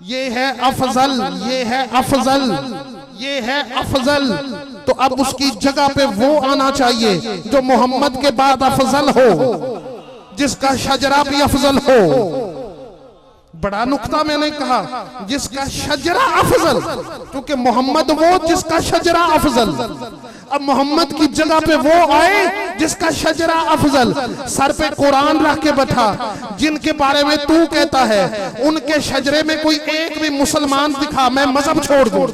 ये है अफजल, ये है अफजल, ये है अफजल। तो अब उसकी जगह पे वो आना चाहिए जो मोहम्मद के बाद अफजल हो, जिसका शजरा भी अफजल हो। बड़ा नुक्ता मैंने कहा, जिसका शजरा अफजल, क्योंकि मोहम्मद वो जिसका शजरा अफजल। अब मोहम्मद की जगह पे वो आए जिसका शजरा अफजल। सर पे कुरान रख के बैठा, जिनके बारे में तू कहता है उनके शजरे में कोई एक भी मुसलमान दिखा, मैं मजहब छोड़ दूं।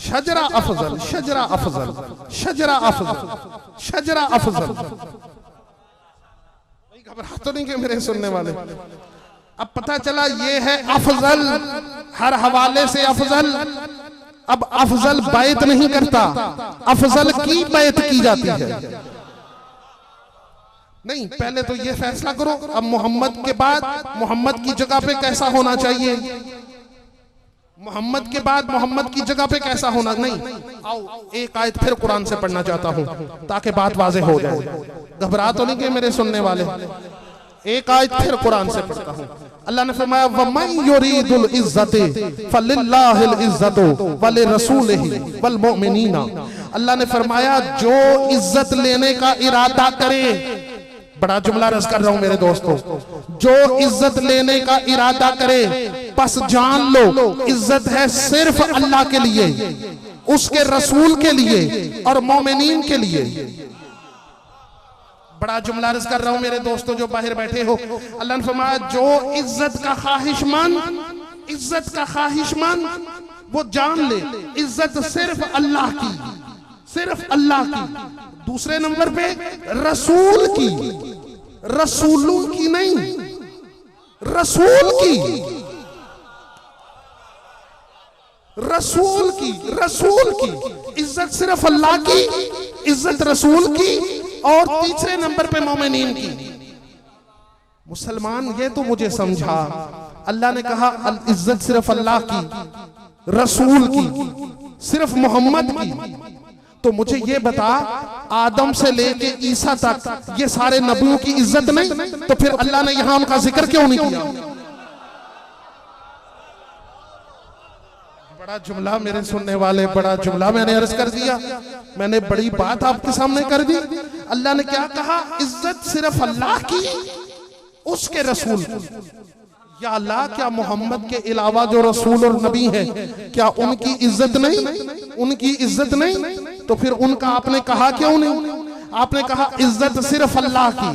शजरा अफजल, शजरा अफजल, शजरा अफजल, शजरा अफजल। घबरा तो नहीं गए मेरे सुनने वाले? अब पता चला ये है अफजल, हर हवाले से अफजल। अब अफजल बैत नहीं करता, अफजल की बैत की जाती है। नहीं, पहले तो ये फैसला करो अब मोहम्मद के बाद मोहम्मद की जगह पे कैसा होना चाहिए, मोहम्मद के बाद मोहम्मद की जगह पे कैसा होना। नहीं, आओ एक आयत फिर कुरान से पढ़ना चाहता हूं ताकि बात वाज़ेह हो जाए। घबरा तो नहीं गए मेरे सुनने वाले? एक आयत फिर कुरान से पढ़ता हूं। अल्लाह ने फरमाया वमन युरीदुल इज्जति फलिल्लाहिल इज्जतु वलिरसूलिहि वल मुमिनीना। अल्लाह ने फरमाया जो इज्जत लेने का इरादा करे, बड़ा जुमला रस कर रहा हूं मेरे दोस्तों, जो इज्जत लेने का इरादा करे बस जान लो इज्जत है सिर्फ अल्लाह के लिए, उसके रसूल के लिए और मोमिनीन के लिए। बड़ा जुमला अर्ज कर रहा हूं मेरे दोस्तों जो बाहर बैठे हो। अल्लाह ने फरमाया जो इज्जत का ख्वाहिशमंद वो जान ले इज्जत सिर्फ अल्लाह की, सिर्फ अल्लाह की। दूसरे नंबर पे रसूल की, रसूलों की नहीं, रसूल की, रसूल की, रसूल की इज्जत सिर्फ अल्लाह की, इज्जत रसूल की और तीसरे नंबर पे मोमिनीन की। मुसलमान ये तो मुझे समझा, अल्लाह ने कहा इज्जत सिर्फ अल्लाह की, रसूल की, सिर्फ मोहम्मद की, तो मुझे ये बता आदम से लेके ईसा तक ये सारे नबियों की इज्जत नहीं, तो फिर अल्लाह ने यहां उनका जिक्र क्यों नहीं किया? बड़ा जुमला मेरे सुनने वाले, बड़ा जुमला मैंने अर्ज कर दिया, मैंने बड़ी बात आपके सामने कर दी। अल्लाह ने क्या कहा? इज्जत सिर्फ अल्लाह की, उसके रसूल की। या अल्लाह क्या मोहम्मद के अलावा जो रसूल और नबी हैं क्या उनकी इज्जत नहीं? उनकी इज्जत नहीं तो फिर उनका आपने कहा क्यों नहीं? आपने कहा इज्जत सिर्फ अल्लाह की,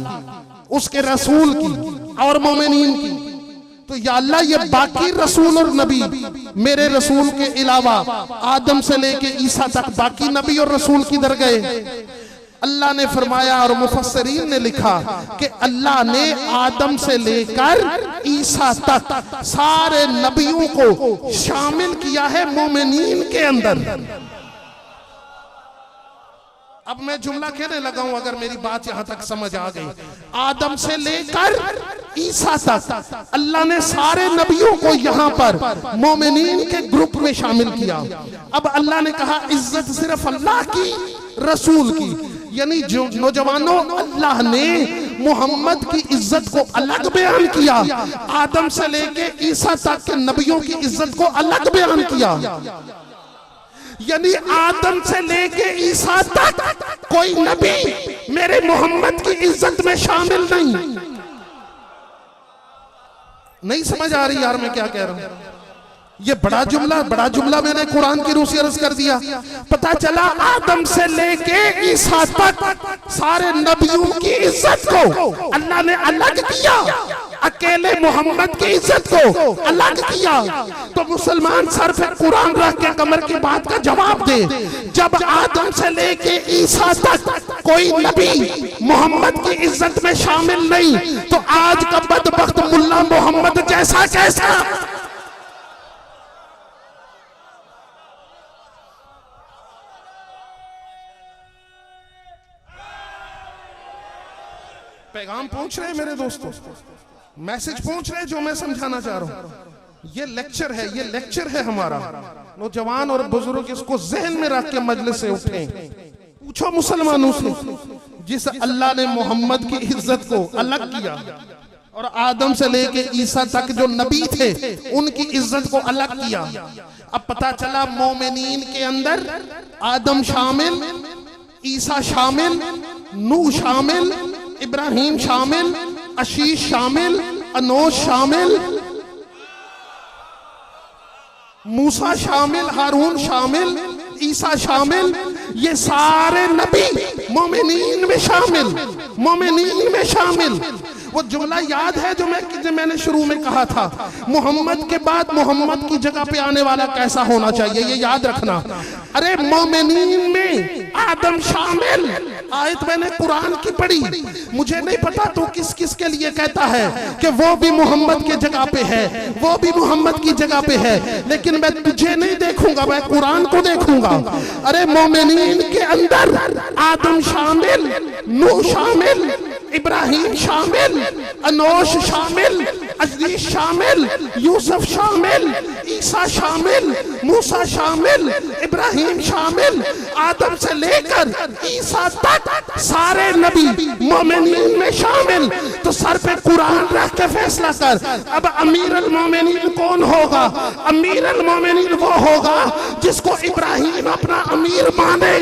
उसके रसूल की और मोमिनीन की। तो या अल्लाह ये बाकी रसूल और नबी, मेरे रसूल के अलावा आदम से लेके ईसा तक बाकी नबी और रसूल किधर गए? अल्लाह ने फरमाया और मुफस्सरीन ने लिखा कि अल्लाह ने आदम से लेकर ईसा तक सारे नबियों को शामिल किया है मोमिनीन के अंदर। अब मैं जुमला कहने लगा हूं, अगर मेरी बात यहां तक समझ आ गई। आदम से लेकर ईसा तक अल्लाह ने सारे नबियों को यहां पर मोमिनीन के ग्रुप में शामिल किया। अब अल्लाह ने कहा इज्जत सिर्फ अल्लाह की, रसूल की, यानी जो नौजवानों अल्लाह ने मोहम्मद की इज्जत को अलग बयान किया, आदम से लेके ईसा तक के नबियों की इज्जत को अलग बयान किया। यानी आदम से लेके ईसा तक कोई नबी मेरे मोहम्मद की इज्जत में शामिल नहीं समझ आ रही यार मैं क्या कह रहा हूं? ये बड़ा जुमला मैंने कुरान की रूह से अर्ज कर दिया। पता चला आदम से लेके ईसा तक सारे नबियों की इज्जत को अल्लाह ने अलग किया, अकेले मोहम्मद की इज्जत को अलग किया। तो मुसलमान सर पे कुरान रख के कमर की बात का जवाब दे। जब आदम से लेके ईसा तक कोई नबी मोहम्मद की इज्जत में शामिल नहीं, तो आज का बदबख्त मुल्ला मोहम्मद जैसा कैसा? पैगाम पहुंच रहे मेरे दोस्तों, मैसेज पहुंच रहे जो मैं समझाना चाह रहा हूं। ये लेक्चर है हमारा। नौजवान और बुजुर्ग इसको जहन में रख के मजलिस से उठे। पूछो मुसलमानों से, जिस अल्लाह ने मोहम्मद की इज्जत को अलग किया और आदम से लेके ईसा तक जो नबी थे उनकी इज्जत को अलग किया। अब पता चला मोमिनीन के अंदर आदम शामिल, ईसा शामिल, नूह शामिल, इब्राहिम शामिल, आशीष शामिल, अनोश शामिल, मूसा शामिल, हारून शामिल, ईसा शामिल। ये सारे नबी मोमिनीन में शामिल, मोमिनीन में शामिल। वो जुमला याद है जो मैंने शुरू में कहा था, मोहम्मद के बाद मोहम्मद की जगह पे आने वाला कैसा होना चाहिए, ये याद रखना। अरे मोमिनीन में आदम शामिल, आयत मैंने कुरान की पढ़ी। मुझे नहीं पता तो किस किस के लिए कहता है कि वो भी मोहम्मद के जगह पे है, वो भी मोहम्मद की जगह पे है, लेकिन मैं तुझे नहीं देखूंगा, मैं कुरान को देखूंगा। अरे मोमिनीन के अंदर आदम शामिल, नूह शामिल, इब्राहिम शामिल, अनोश शामिल, अजीज शामिल, यूसुफ शामिल, ईसा शामिल, मूसा शामिल, इब्राहिम शामिल, आदम से लेकर ईसा तक सारे नबी मोमिनीन में शामिल। तो सर पे कुरान रख के फैसला कर, अब अमीर अल मोमिनीन कौन होगा? अमीर अल मोमिनीन वो होगा जिसको इब्राहिम अपना अमीर माने,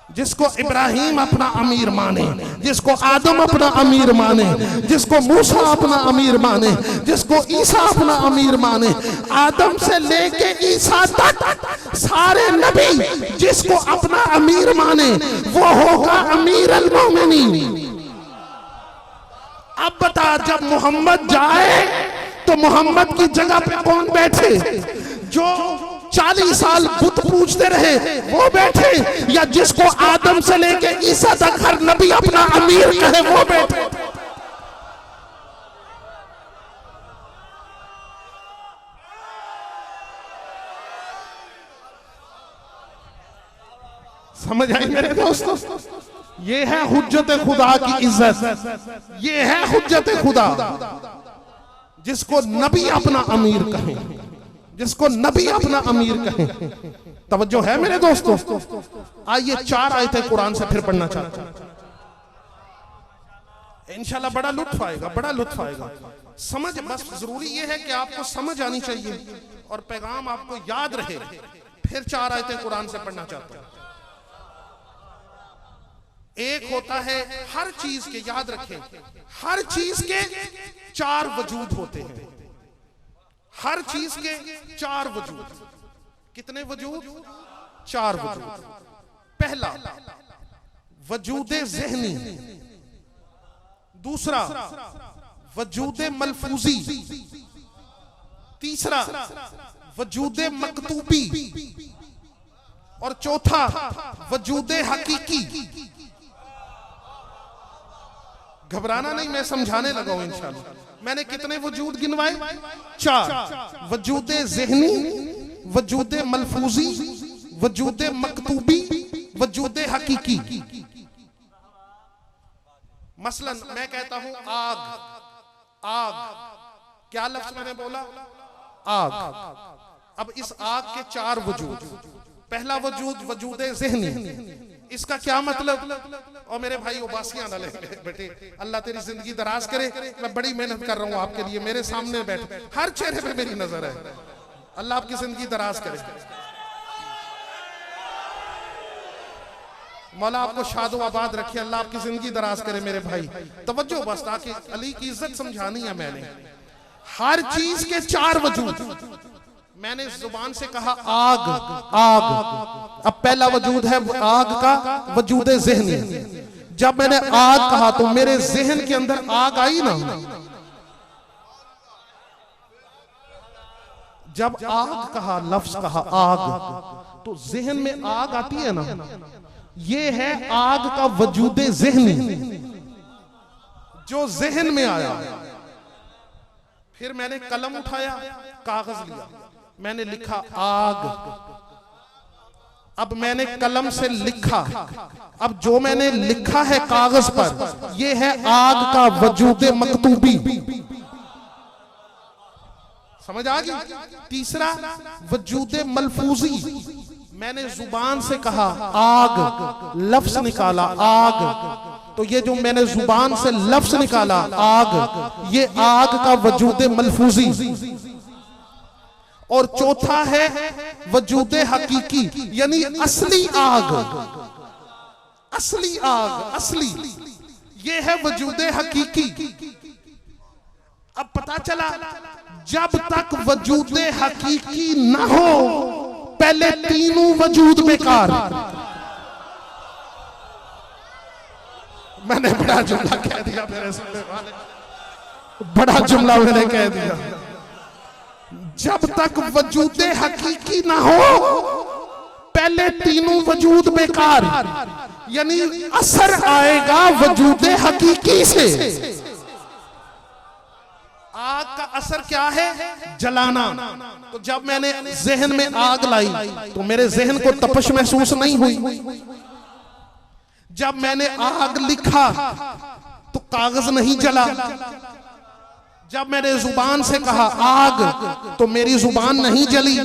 जिसको इब्राहिम अपना अमीर माने, जिसको आदम अपना अमीर माने, जिसको मूसा अपना अमीर माने, जिसको ईसा अपना अमीर माने। आदम से लेके ईसा तक सारे नबी जिसको अपना अमीर माने वो होगा अमीर अल मोमिनीन। अब बता, जब मोहम्मद जाए तो मोहम्मद की जगह पे कौन बैठे? जो 40 साल बुत पूजते रहे वो बैठे, या जिसको आदम से लेके ईसा तक हर नबी अपना अमीर कहे वो बैठे? समझ आई मेरे दोस्तों? ये है हुज्जत खुदा की इज्जत, ये है हुज्जत खुदा, जिसको नबी अपना अमीर कहे, जिसको नबी अपना अमीर कहे। तवज्जो है मेरे दोस्तों? आइए 4 आयतें कुरान से फिर पढ़ना चाहता हूं, इंशाल्लाह बड़ा लुत्फ आएगा, बड़ा लुत्फ आएगा। समझ, बस जरूरी ये है कि आपको समझ आनी चाहिए और पैगाम आपको याद रहे। फिर 4 आयतें कुरान से पढ़ना चाहता हूं। एक होता है हर चीज के, याद रखें, हर चीज के 4 वजूद होते हैं। हर चीज के 4 वजूद। कितने वजूद? 4 वजूद। पहला वजूदे ज़हनी, दूसरा वजूदे मलफूजी, तीसरा वजूदे मकतूबी, और चौथा वजूदे हकीकी। घबराना नहीं, मैं समझाने लगा हूं इंशाल्लाह। मैंने कितने वजूद गिनवाए? 4। वजूदे ज़हनी, वजूदे मलफूजी, वजूदे मकतूबी, वजूदे हकीकी। मसलन मैं कहता हूं आग, आग, क्या लफ्ज मैंने बोला? आग। अब इस आग के 4 वजूद। पहला वजूद वजूदे ज़हनी, इसका क्या मतलब? और मेरे भाई उबासियां ना लेंगे बेटे, अल्लाह तेरी जिंदगी दराज करे। मैं बड़ी मेहनत कर रहा हूं आपके लिए, मेरे सामने बैठ, हर चेहरे पे मेरी नजर है। अल्लाह आपकी जिंदगी दराज करे, मौला आपको शादो आबाद रखे, अल्लाह आपकी जिंदगी दराज करे मेरे भाई। तवज्जो बस, ताकि अली की इज्जत समझानी है मैंने। हर चीज के 4 वजूद। मैंने जुबान से कहा आग, आग। अब पहला वजूद है आग का वजूदे ज़हनी। जब मैंने आग कहा तो मेरे जहन के अंदर आग आई ना। जब आग कहा, लफ्ज कहा आग, तो जहन में आग आती है ना। ये है आग का वजूदे ज़हनी जो जहन में आया। फिर मैंने कलम उठाया, कागज लिया, मैंने लिखा आग। अब मैंने कलम से लिखा, अब जो मैंने लिखा है कागज पर, यह है आग का वजूदे मकतूबी। समझ आ गई? तीसरा वजूदे मलफूजी। मैंने जुबान से कहा आग, लफ्ज निकाला आग, तो ये जो मैंने जुबान से लफ्ज निकाला आग, ये आग का वजूदे मलफूजी। और चौथा है वजूदे हकीकी, यानी असली आग, असली आग, असली, ये है वजूदे हकीकी। अब पता चला जब तक वजूदे हकीकी ना हो, पहले तीनों वजूद बेकार। मैंने बड़ा जुमला कह दिया मेरे सुनने वाले, बड़ा जुमला मैंने कह दिया। जब तक वजूदे हकीकी ना हो, पहले तीनों वजूद बेकार, यानी असर आएगा वजूदे हकीकी से। आग का असर क्या है? जलाना। तो जब मैंने जहन में आग लाई तो मेरे जहन को तपश महसूस नहीं हुई। जब मैंने आग लिखा तो कागज नहीं जला। जब मैंने जुबान से कहा आग तो मेरी जुबान नहीं जली।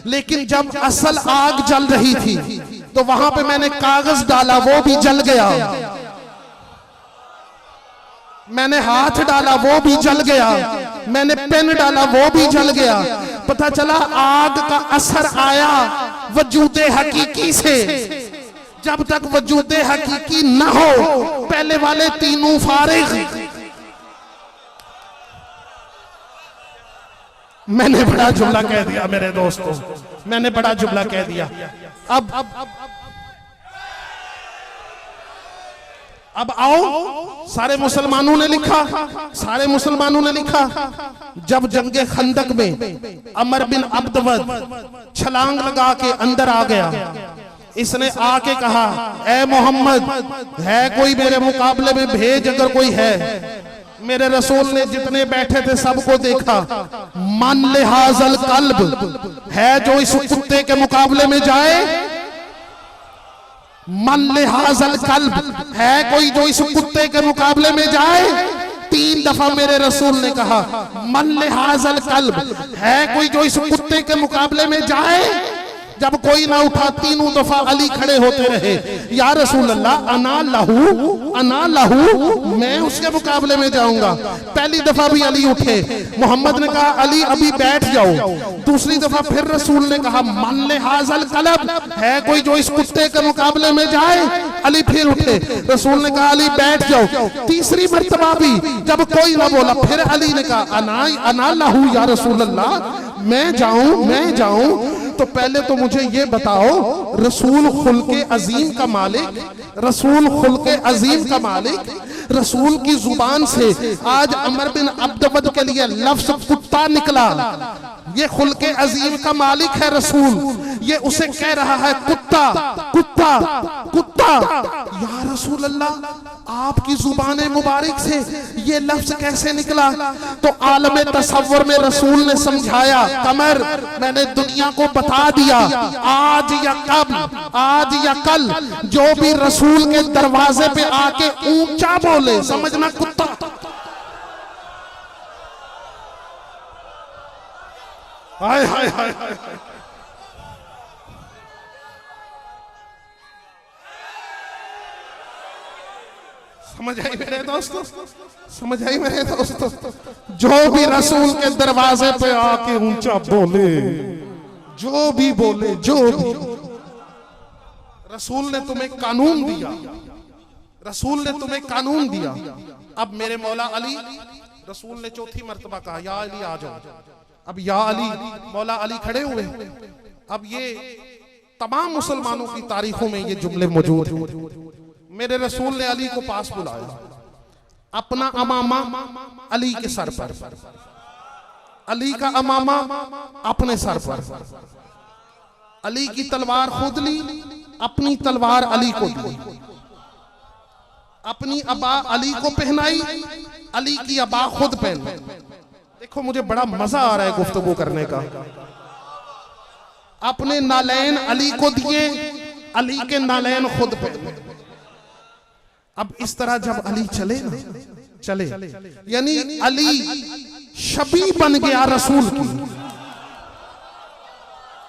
लेकिन जब असल आग जल रही थी तो वहां पे मैंने कागज डाला, वो भी जल गया। मैंने हाथ डाला, वो भी जल गया। मैंने पेन डाला, वो भी जल गया। पता चला आग का असर आया वजूदे हकीकी से। जब तक वजूदे हकीकी न हो पहले वाले तीनों फारिग। मैंने बड़ा जुमला कह दिया मेरे दोस्तों, मैंने बड़ा जुमला कह दिया। अब आओ, सारे मुसलमानों ने लिखा, सारे मुसलमानों ने लिखा। जब जंगे खंदक में अमर बिन अब्दवद छलांग लगा के अंदर आ गया, इसने आके कहा ए मोहम्मद है कोई मेरे मुकाबले में, भेज अगर कोई है। मेरे रसूल ने जितने बैठे थे सबको देखा। मन लिहाजल कल्ब है जो इस कुत्ते के मुकाबले में जाए। मन लिहाजल कल्ब है कोई जो इस कुत्ते के मुकाबले में जाए। 3 दफा मेरे रसूल ने कहा मन लिहाजल कल्ब है कोई जो इस कुत्ते के मुकाबले में जाए। जब कोई ना उठा 3 दफा अली खड़े होते रहे, या रसूल अल्लाह अना लहू, मैं उसके मुकाबले में जाऊंगा। पहली दफा भी अली उठे, मोहम्मद ने कहा अली अभी बैठ जाओ। दूसरी दफा फिर रसूल ने कहा मन लिहाजल कल्ब है कोई जो इस कुत्ते के मुकाबले में जाए। अली फिर उठे, रसूल ने कहा अली बैठ जाओ। तीसरी मर्तबा भी जब कोई ना बोला, फिर अली ने कहा अना लहू या रसूल अल्लाह, मैं जाऊं। तो पहले तो मुझे ये बताओ, रसूल खुल्के अजीम का मालिक, रसूल खुल्के अजीम का मालिक, रसूल की जुबान से आज अमर बिन अब्दवद के लिए लफ्ज कुत्ता निकला। ये खुल्के अजीम का मालिक है रसूल, ये उसे कह रहा है कुत्ता कुत्ता कुत्ता। या रसूल अल्लाह आपकी जुबान मुबारक से ये लफ्ज कैसे निकला? तो आलम तसव्वुर में रसूल ने समझाया, कमर मैंने दुनिया को बता दिया, आज या कल जो भी रसूल के दरवाजे पे आके ऊंचा बोले समझना कुत्ता। हाय हाय हाय हाय, समझ आई मेरे दोस्तों, समझ आई मेरे दोस्तों। जो भी रसूल के दरवाजे पे आके ऊंचा बोले, जो भी बोले, जो भी, रसूल ने तुम्हें कानून दिया, रसूल ने तुम्हें कानून दिया। अब मेरे मौला अली, रसूल ने चौथी मर्तबा कहा या अली आ जाओ। अब या अली, मौला अली खड़े हुए। अब ये तमाम मुसलमानों की तारीखों में ये जुमले मौजूद हैं। मेरे रसूल ने अली को पास बुलाया, अपना अमामा अली के सर पर, अली का अमामा अपने सर पर, अली की तलवार खुद ली, अपनी तलवार अली को दी, अपनी अबा अली को पहनाई, अली की अबा खुद पहनाई। देखो मुझे बड़ा मजा आ रहा है गुफ्तगू करने का। अपने नालैन अली को दिए, अली के नालैन खुद पहने। अब इस तरह जब अली चले ना, चले यानी अली शबी बन गया रसूल की।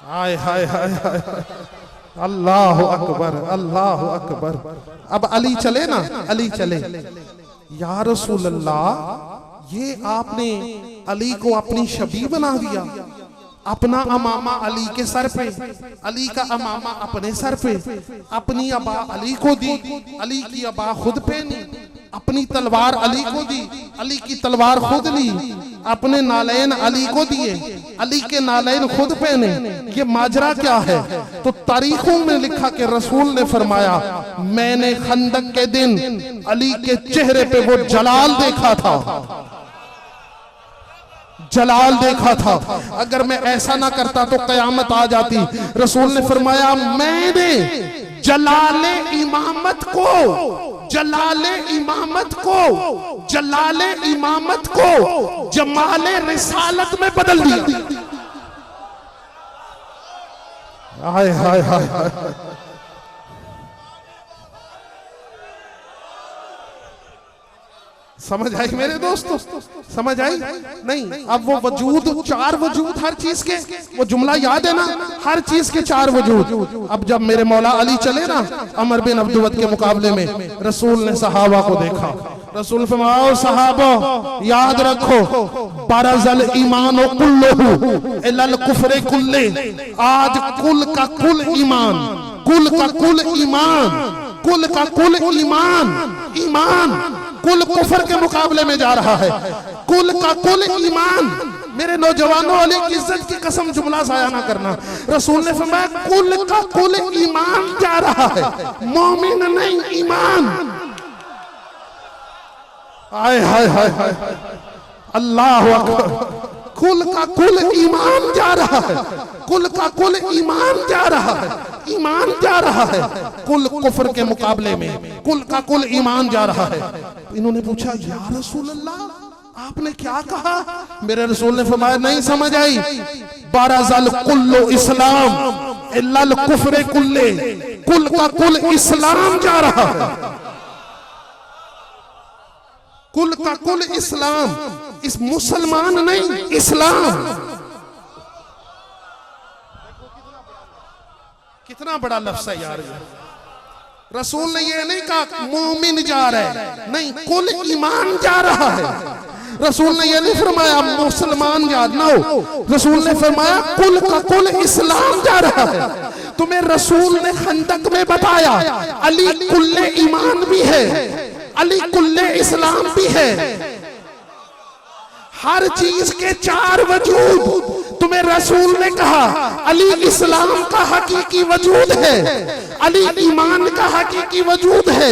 हाय हाय हाय हाय, अल्लाह अकबर, अल्लाह अकबर। अब अली चले ना, अली चले, या रसूल अल्लाह ये आपने अली को अपनी शबी बना दिया। अपना अमामा अली के सर पे, अली का अमामा अपने सर पे, अपनी अबा अली को दी, अली की अबा खुद पहनी, अपनी तलवार अली को दी, अली की तलवार खुद ली, अपने नालैन अली को दिए, अली के नालैन खुद पहने। ये माजरा क्या है? तो तारीखों में लिखा कि रसूल ने फरमाया मैंने खंदक के दिन अली के चेहरे पे वो जलाल देखा था, जलाल देखा था। अगर मैं ऐसा ना करता तो कयामत आ जाती। रसूल ने फरमाया मैंने जलाले इमामत को, जलाले इमामत को, जलाले इमामत को जमाले रिसालत में बदल दिया। हाय हाय हाय हाय, समझ आई मेरे दोस्तों? समझ आई? नहीं, अब वो वजूद, चार वजूद हर चीज के, वो जुमला याद है ना, हर चीज के चार वजूद। अब जब मेरे मौला अली चले ना अमर बिन अब्दुवत के मुकाबले में, रसूल ने सहाबा को देखा, रसूल फरमाओ सहाबा याद रखो, बारज़ल ईमान कुल्लुहु इलल कुफ्र कुल्ले, आज कुल का कुल ईमान, कुल का कुल ईमान, कुल का कुल ईमान, ईमान कुल कुफर के मुकाबले में जा रहा है, कुल का कुल ईमान। मेरे नौजवानों, अली की इज्जत की कसम जुमला जाया ना करना, रसूल ने फरमाया कुल का कुल ईमान जा रहा है, मोमिन नहीं ईमान। हाय हाय हाय हाय, अल्लाह अकबर, कुल का कुल ईमान जा रहा है, कुल का कुल ईमान जा रहा है, ईमान जा रहा है, कुल कुफर के मुकाबले में कुल का कुल ईमान जा रहा है। इन्होंने पूछा या रसूल अल्लाह आपने क्या कहा? मेरे रसूल ने फरमाया नहीं समझ आई, बारज़ल कुल्लु इस्लाम इल्लल कुफ्र कुल्ले, कुल का कुल इस्लाम जा रहा है, कुल का कुल इस्लाम, इस मुसलमान नहीं इस्लाम। कितना बड़ा लफ्ज़ है यार। रसूल ने ये नहीं कहा मोमिन जा रहा है, नहीं कुल ईमान जा रहा है। रसूल ने ये नहीं फरमाया मुसलमान जा रहा हो, रसूल ने फरमाया कुल का कुल इस्लाम जा रहा है। तुम्हें रसूल ने खंदक में बताया अली कुल्ले ईमान भी है, अली कुल्ले इस्लाम भी है, हर चीज के चार वजूद। तुम्हें रसूल ने कहा अली इस्लाम का हकीकी वजूद है, अली ईमान का हकीकी वजूद है।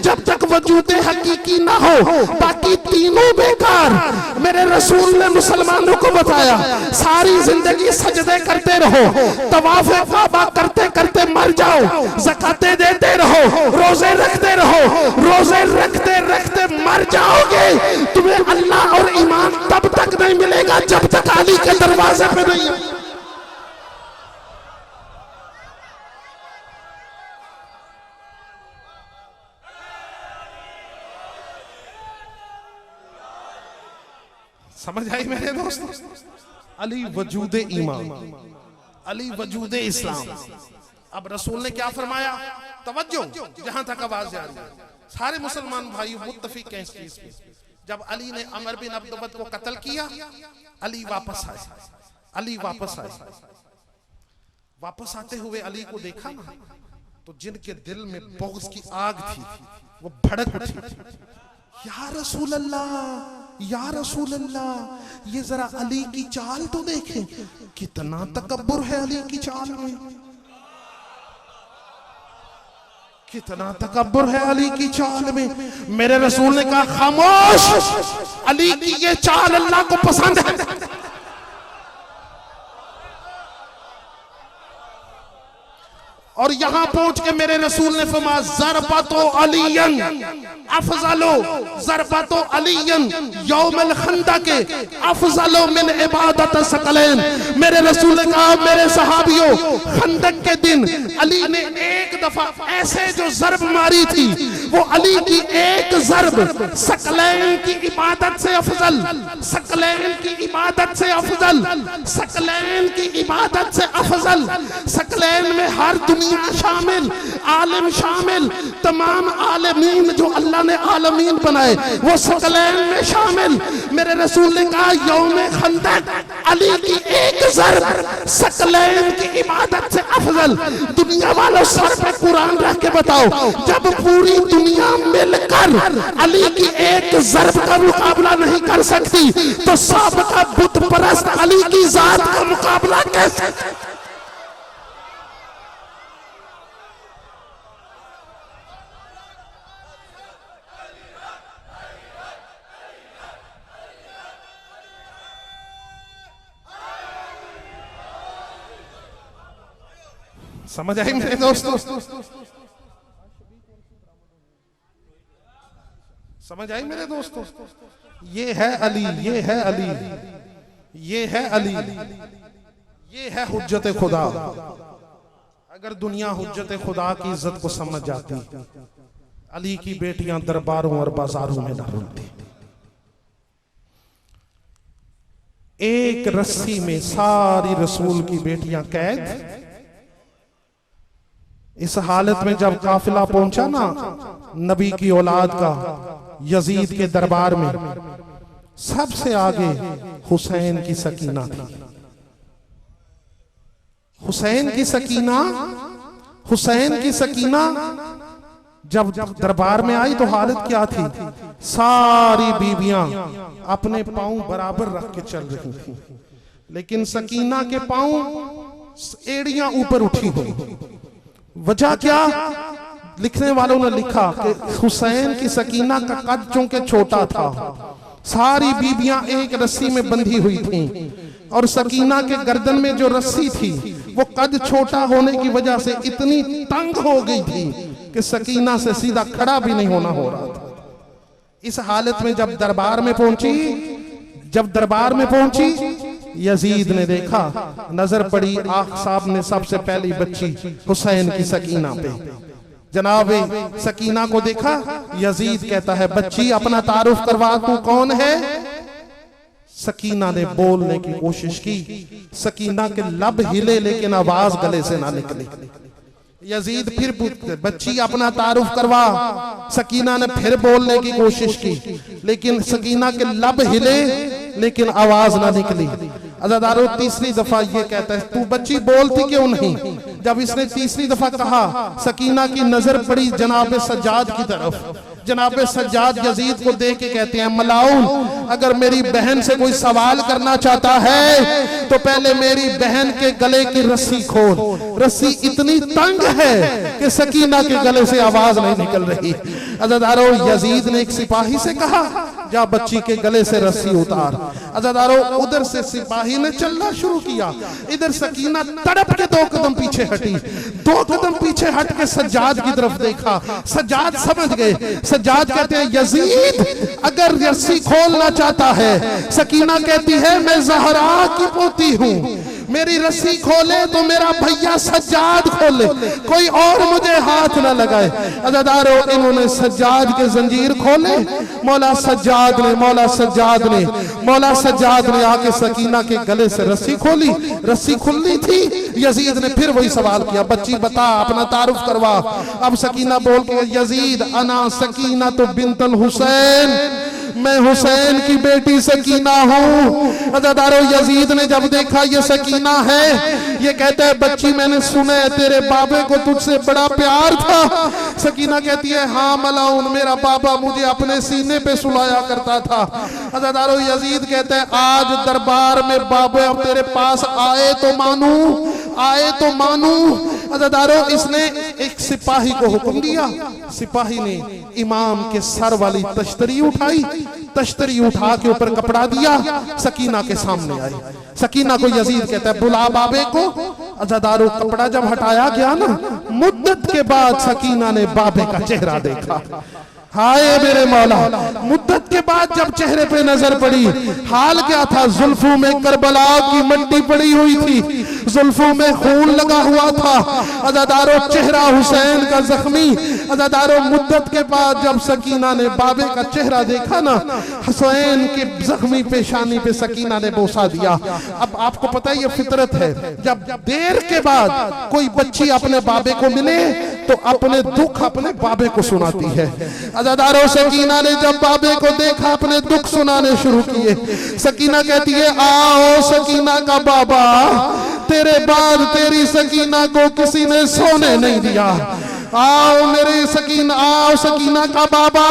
जब तक वजूद हकीकी ना हो बाकी तीनों बेकार। मेरे रसूल ने मुसलमानों को बताया सारी जिंदगी सजदे करते रहो, तवाफ़े काबा करते करते मर जाओ, ज़कातें देते रहो, रोजे रखते रहो, रोजे रखते रखते मर जाओगे। तुम्हें अल्लाह और ईमान तब तक नहीं मिलेगा जब तक अली के दरवाजे पे नहीं है। समझ आई मेरे दोस्तों? अली वजूद ईमान, अली वजूद इस्लाम। अब रसूल ने क्या फरमाया? तवज्जो, जहां तक आवाज जा रही है, सारे मुसलमान भाई मुत्तफिक हैं इस चीज पे। जब अली ने अमर बिन अब्दुवत को कत्ल किया, अली वापस आए, अली वापस आए। वापस आते हुए अली को देखा ना, तो जिनके दिल में बुग़्ज़ की आग थी वो भड़क उठी। या रसूल अल्लाह, या रसूल अल्लाह, ये जरा अली की चाल तो देखें, कितना तकब्बुर है अली की चाल में, कितना तकब्बुर है अली की चाल में। मेरे रसूल ने कहा खामोश, अली की ये चाल अल्लाह को पसंद है। और यहां पहुंच के मेरे रसूल ने फरमाया ज़रबतो अलियन अफज़लो, ज़रबतो अलियन यौमल खंदक अफज़लो मिन इबादत सकलैन। मेरे रसूल ने कहा मेरे सहाबियों, खंदक के दिन अली ने एक दफा ऐसे जो ज़रब मारी थी, वो अली की एक ज़रब सकलैन की इबादत से अफजल, सकलैन की इबादत से अफजल, सकलैन की इबादत से अफजल। सकलैन में हर दुनिया शामिल, आलिम शामिल, तमाम आलमीन जो अल्लाह ने आलमीन बनाए वो सकलैन में शामिल। मेरे रसूल ने कहा यौम खंदक अली की एक ज़रब सकलैन की इबादत से अफजल। दुनिया वालों सर पे कुरान रख के बताओ, जब पूरी दुनिया मिलकर अली की एक ज़रब का मुकाबला नहीं कर सकती तो साबिक़ा बुत परस्त अली की जात का मुकाबला कैसे? समझ आई मेरे दोस्तों? समझ आई मेरे दोस्तों? ये है अली, ये है अली, ये है अली, ये है हुज्जत खुदा। अगर दुनिया हुज्जत खुदा की इज्जत को समझ जाती, अली की बेटियां दरबारों और बाजारों में न रुलती। एक रस्सी में सारी रसूल की बेटियां कैद। इस हालत में जब काफिला पहुंचा ना नबी की औलाद का यजीद के दरबार में, सबसे आगे हुसैन की सकीना थी। हुसैन की सकीना, हुसैन की सकीना जब दरबार में आई तो हालत क्या थी? सारी बीबियां अपने पांव बराबर रख के चल रही थी, लेकिन सकीना के पांव एड़ियां ऊपर उठी हुई। वजह क्या? लिखने वालों ने लिखा कि हुसैन की सकीना का कद चूंकि छोटा था, सारी बीबियां एक रस्सी में बंधी हुई थीं, और सकीना के गर्दन में जो रस्सी थी वो कद छोटा होने की वजह से इतनी तंग हो गई थी कि सकीना से सीधा खड़ा भी नहीं होना हो रहा था। इस हालत में जब दरबार में पहुंची, यजीद ने देखा, नजर पड़ी आख साहब ने सबसे पहली बच्ची हुसैन की सकीना पे। जनाब सकीना को देखा, यजीद कहता है बच्ची अपना तारुफ करवा, तू कौन है? सकीना ने बोलने की कोशिश की, सकीना के लब हिले लेकिन आवाज गले से ना निकली। यजीद फिर पूछते बच्ची अपना तारुफ करवा। सकीना ने फिर बोलने की कोशिश की, लेकिन सकीना के लब हिले लेकिन आवाज ना निकली। अज़ादारों तीसरी दफा ये कहता है तू बच्ची बोलती क्यों नहीं? जब इसने तीसरी दफा कहा, सकीना की नजर पड़ी जनाब सज्जाद की तरफ। जनाब सज्जाद यजीद को देख के कहते हैं मलाउन, अगर मेरी बहन से कोई सवाल करना चाहता है तो पहले मेरी बहन के गले की रस्सी खोल। रस्सी इतनी तंग है कि सकीना के गले से आवाज नहीं निकल रही। अज़ादारों यजीद ने एक सिपाही से कहा जा बच्ची के गले से रस्सी उतार। अज़ादारों उधर से सिपाही ने चलना शुरू किया, इधर सकीना तड़प के 2 कदम पीछे हटी। 2 कदम पीछे हट के सज्जाद की तरफ देखा। सज्जाद समझ गए। सज्जाद कहते हैं यजीद अगर रस्सी खोलना चाहता है, सकीना कहती है मैं ज़हरा की पोती हूं, मेरी रस्सी खोले तो मेरा भैया सज्जाद खोले, कोई और मुझे हाथ ना लगाए। अज़ादारों इन्होंने सज्जाद के जंजीर खोले। मौला सज्जाद ने आके सकीना के गले से रस्सी खोली। रस्सी खुलनी थी। यजीद ने फिर वही सवाल किया बच्ची बता अपना तारुफ करवा। अब सकीना बोल के यजीद अना सकीना तो बिनतल हुसैन, मैं हुसैन की बेटी सकीना हूँ। अज़ादारों यजीद ने जब देखा ये सकीना है, ये कहता है बच्ची मैंने सुना है तेरे बाबे को तुझसे बड़ा प्यार था। सकीना कहती है हाँ मलाउन, मेरा बाबा मुझे अपने सीने पे सुलाया करता था। अज़ादारों यजीद कहता है आज दरबार में बाबे अब तेरे पास आए तो मानू। अज़ादारों इसने एक सिपाही को हुक्म दिया, सिपाही ने इमाम के सर वाली तश्तरी उठाई, तश्तरी उठा के ऊपर कपड़ा दिया, सकीना के सामने आई। सकीना को यजीद कहता है बुला बाबे को। अज़ादारों कपड़ा जब हटाया गया ना, मुद्दत के बाद सकीना ने बाबे का चेहरा देखा। हाय मेरे मौला, मुद्दत के बाद जब चेहरे पे नजर पड़ी, हाल क्या था? जुल्फों में करबला की मट्टी पड़ी हुई थी, जुल्फों में खून लगा हुआ था। अज़ादारों चेहरा हुसैन का जख्मी। अज़ादारों मुद्दत के बाद जब सकीना ने बाबे का चेहरा देखा ना, हुसैन के जख्मी पेशानी पे सकीना ने बोसा दिया। अब आपको पता है ये फितरत है, जब देर के बाद कोई बच्ची अपने बाबे को मिले तो अपने दुख अपने बाबे को सुनाती है। अज़ादारों सकीना ने जब बाबे को देखा अपने दुख सुनाने शुरू किए। सकीना कहती है आओ सकीना का बाबा, तेरे बाद तेरी सकीना को किसी ने सोने नहीं दिया। आओ मेरी सकीना, आओ सकीना का बाबा,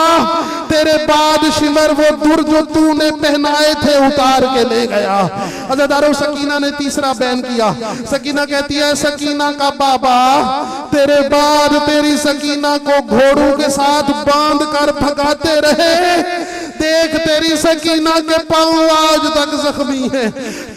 तेरे बाद शिमर वो दुर जो तूने पहनाए थे उतार के ले गया। अज़ादारों सकीना ने तीसरा बयान किया। सकीना कहती है सकीना का बाबा, तेरे बाद तेरी सकीना को घोड़ों के साथ बांध कर भगाते रहे, देख तेरी सकीना के पांव आज तक जख्मी है।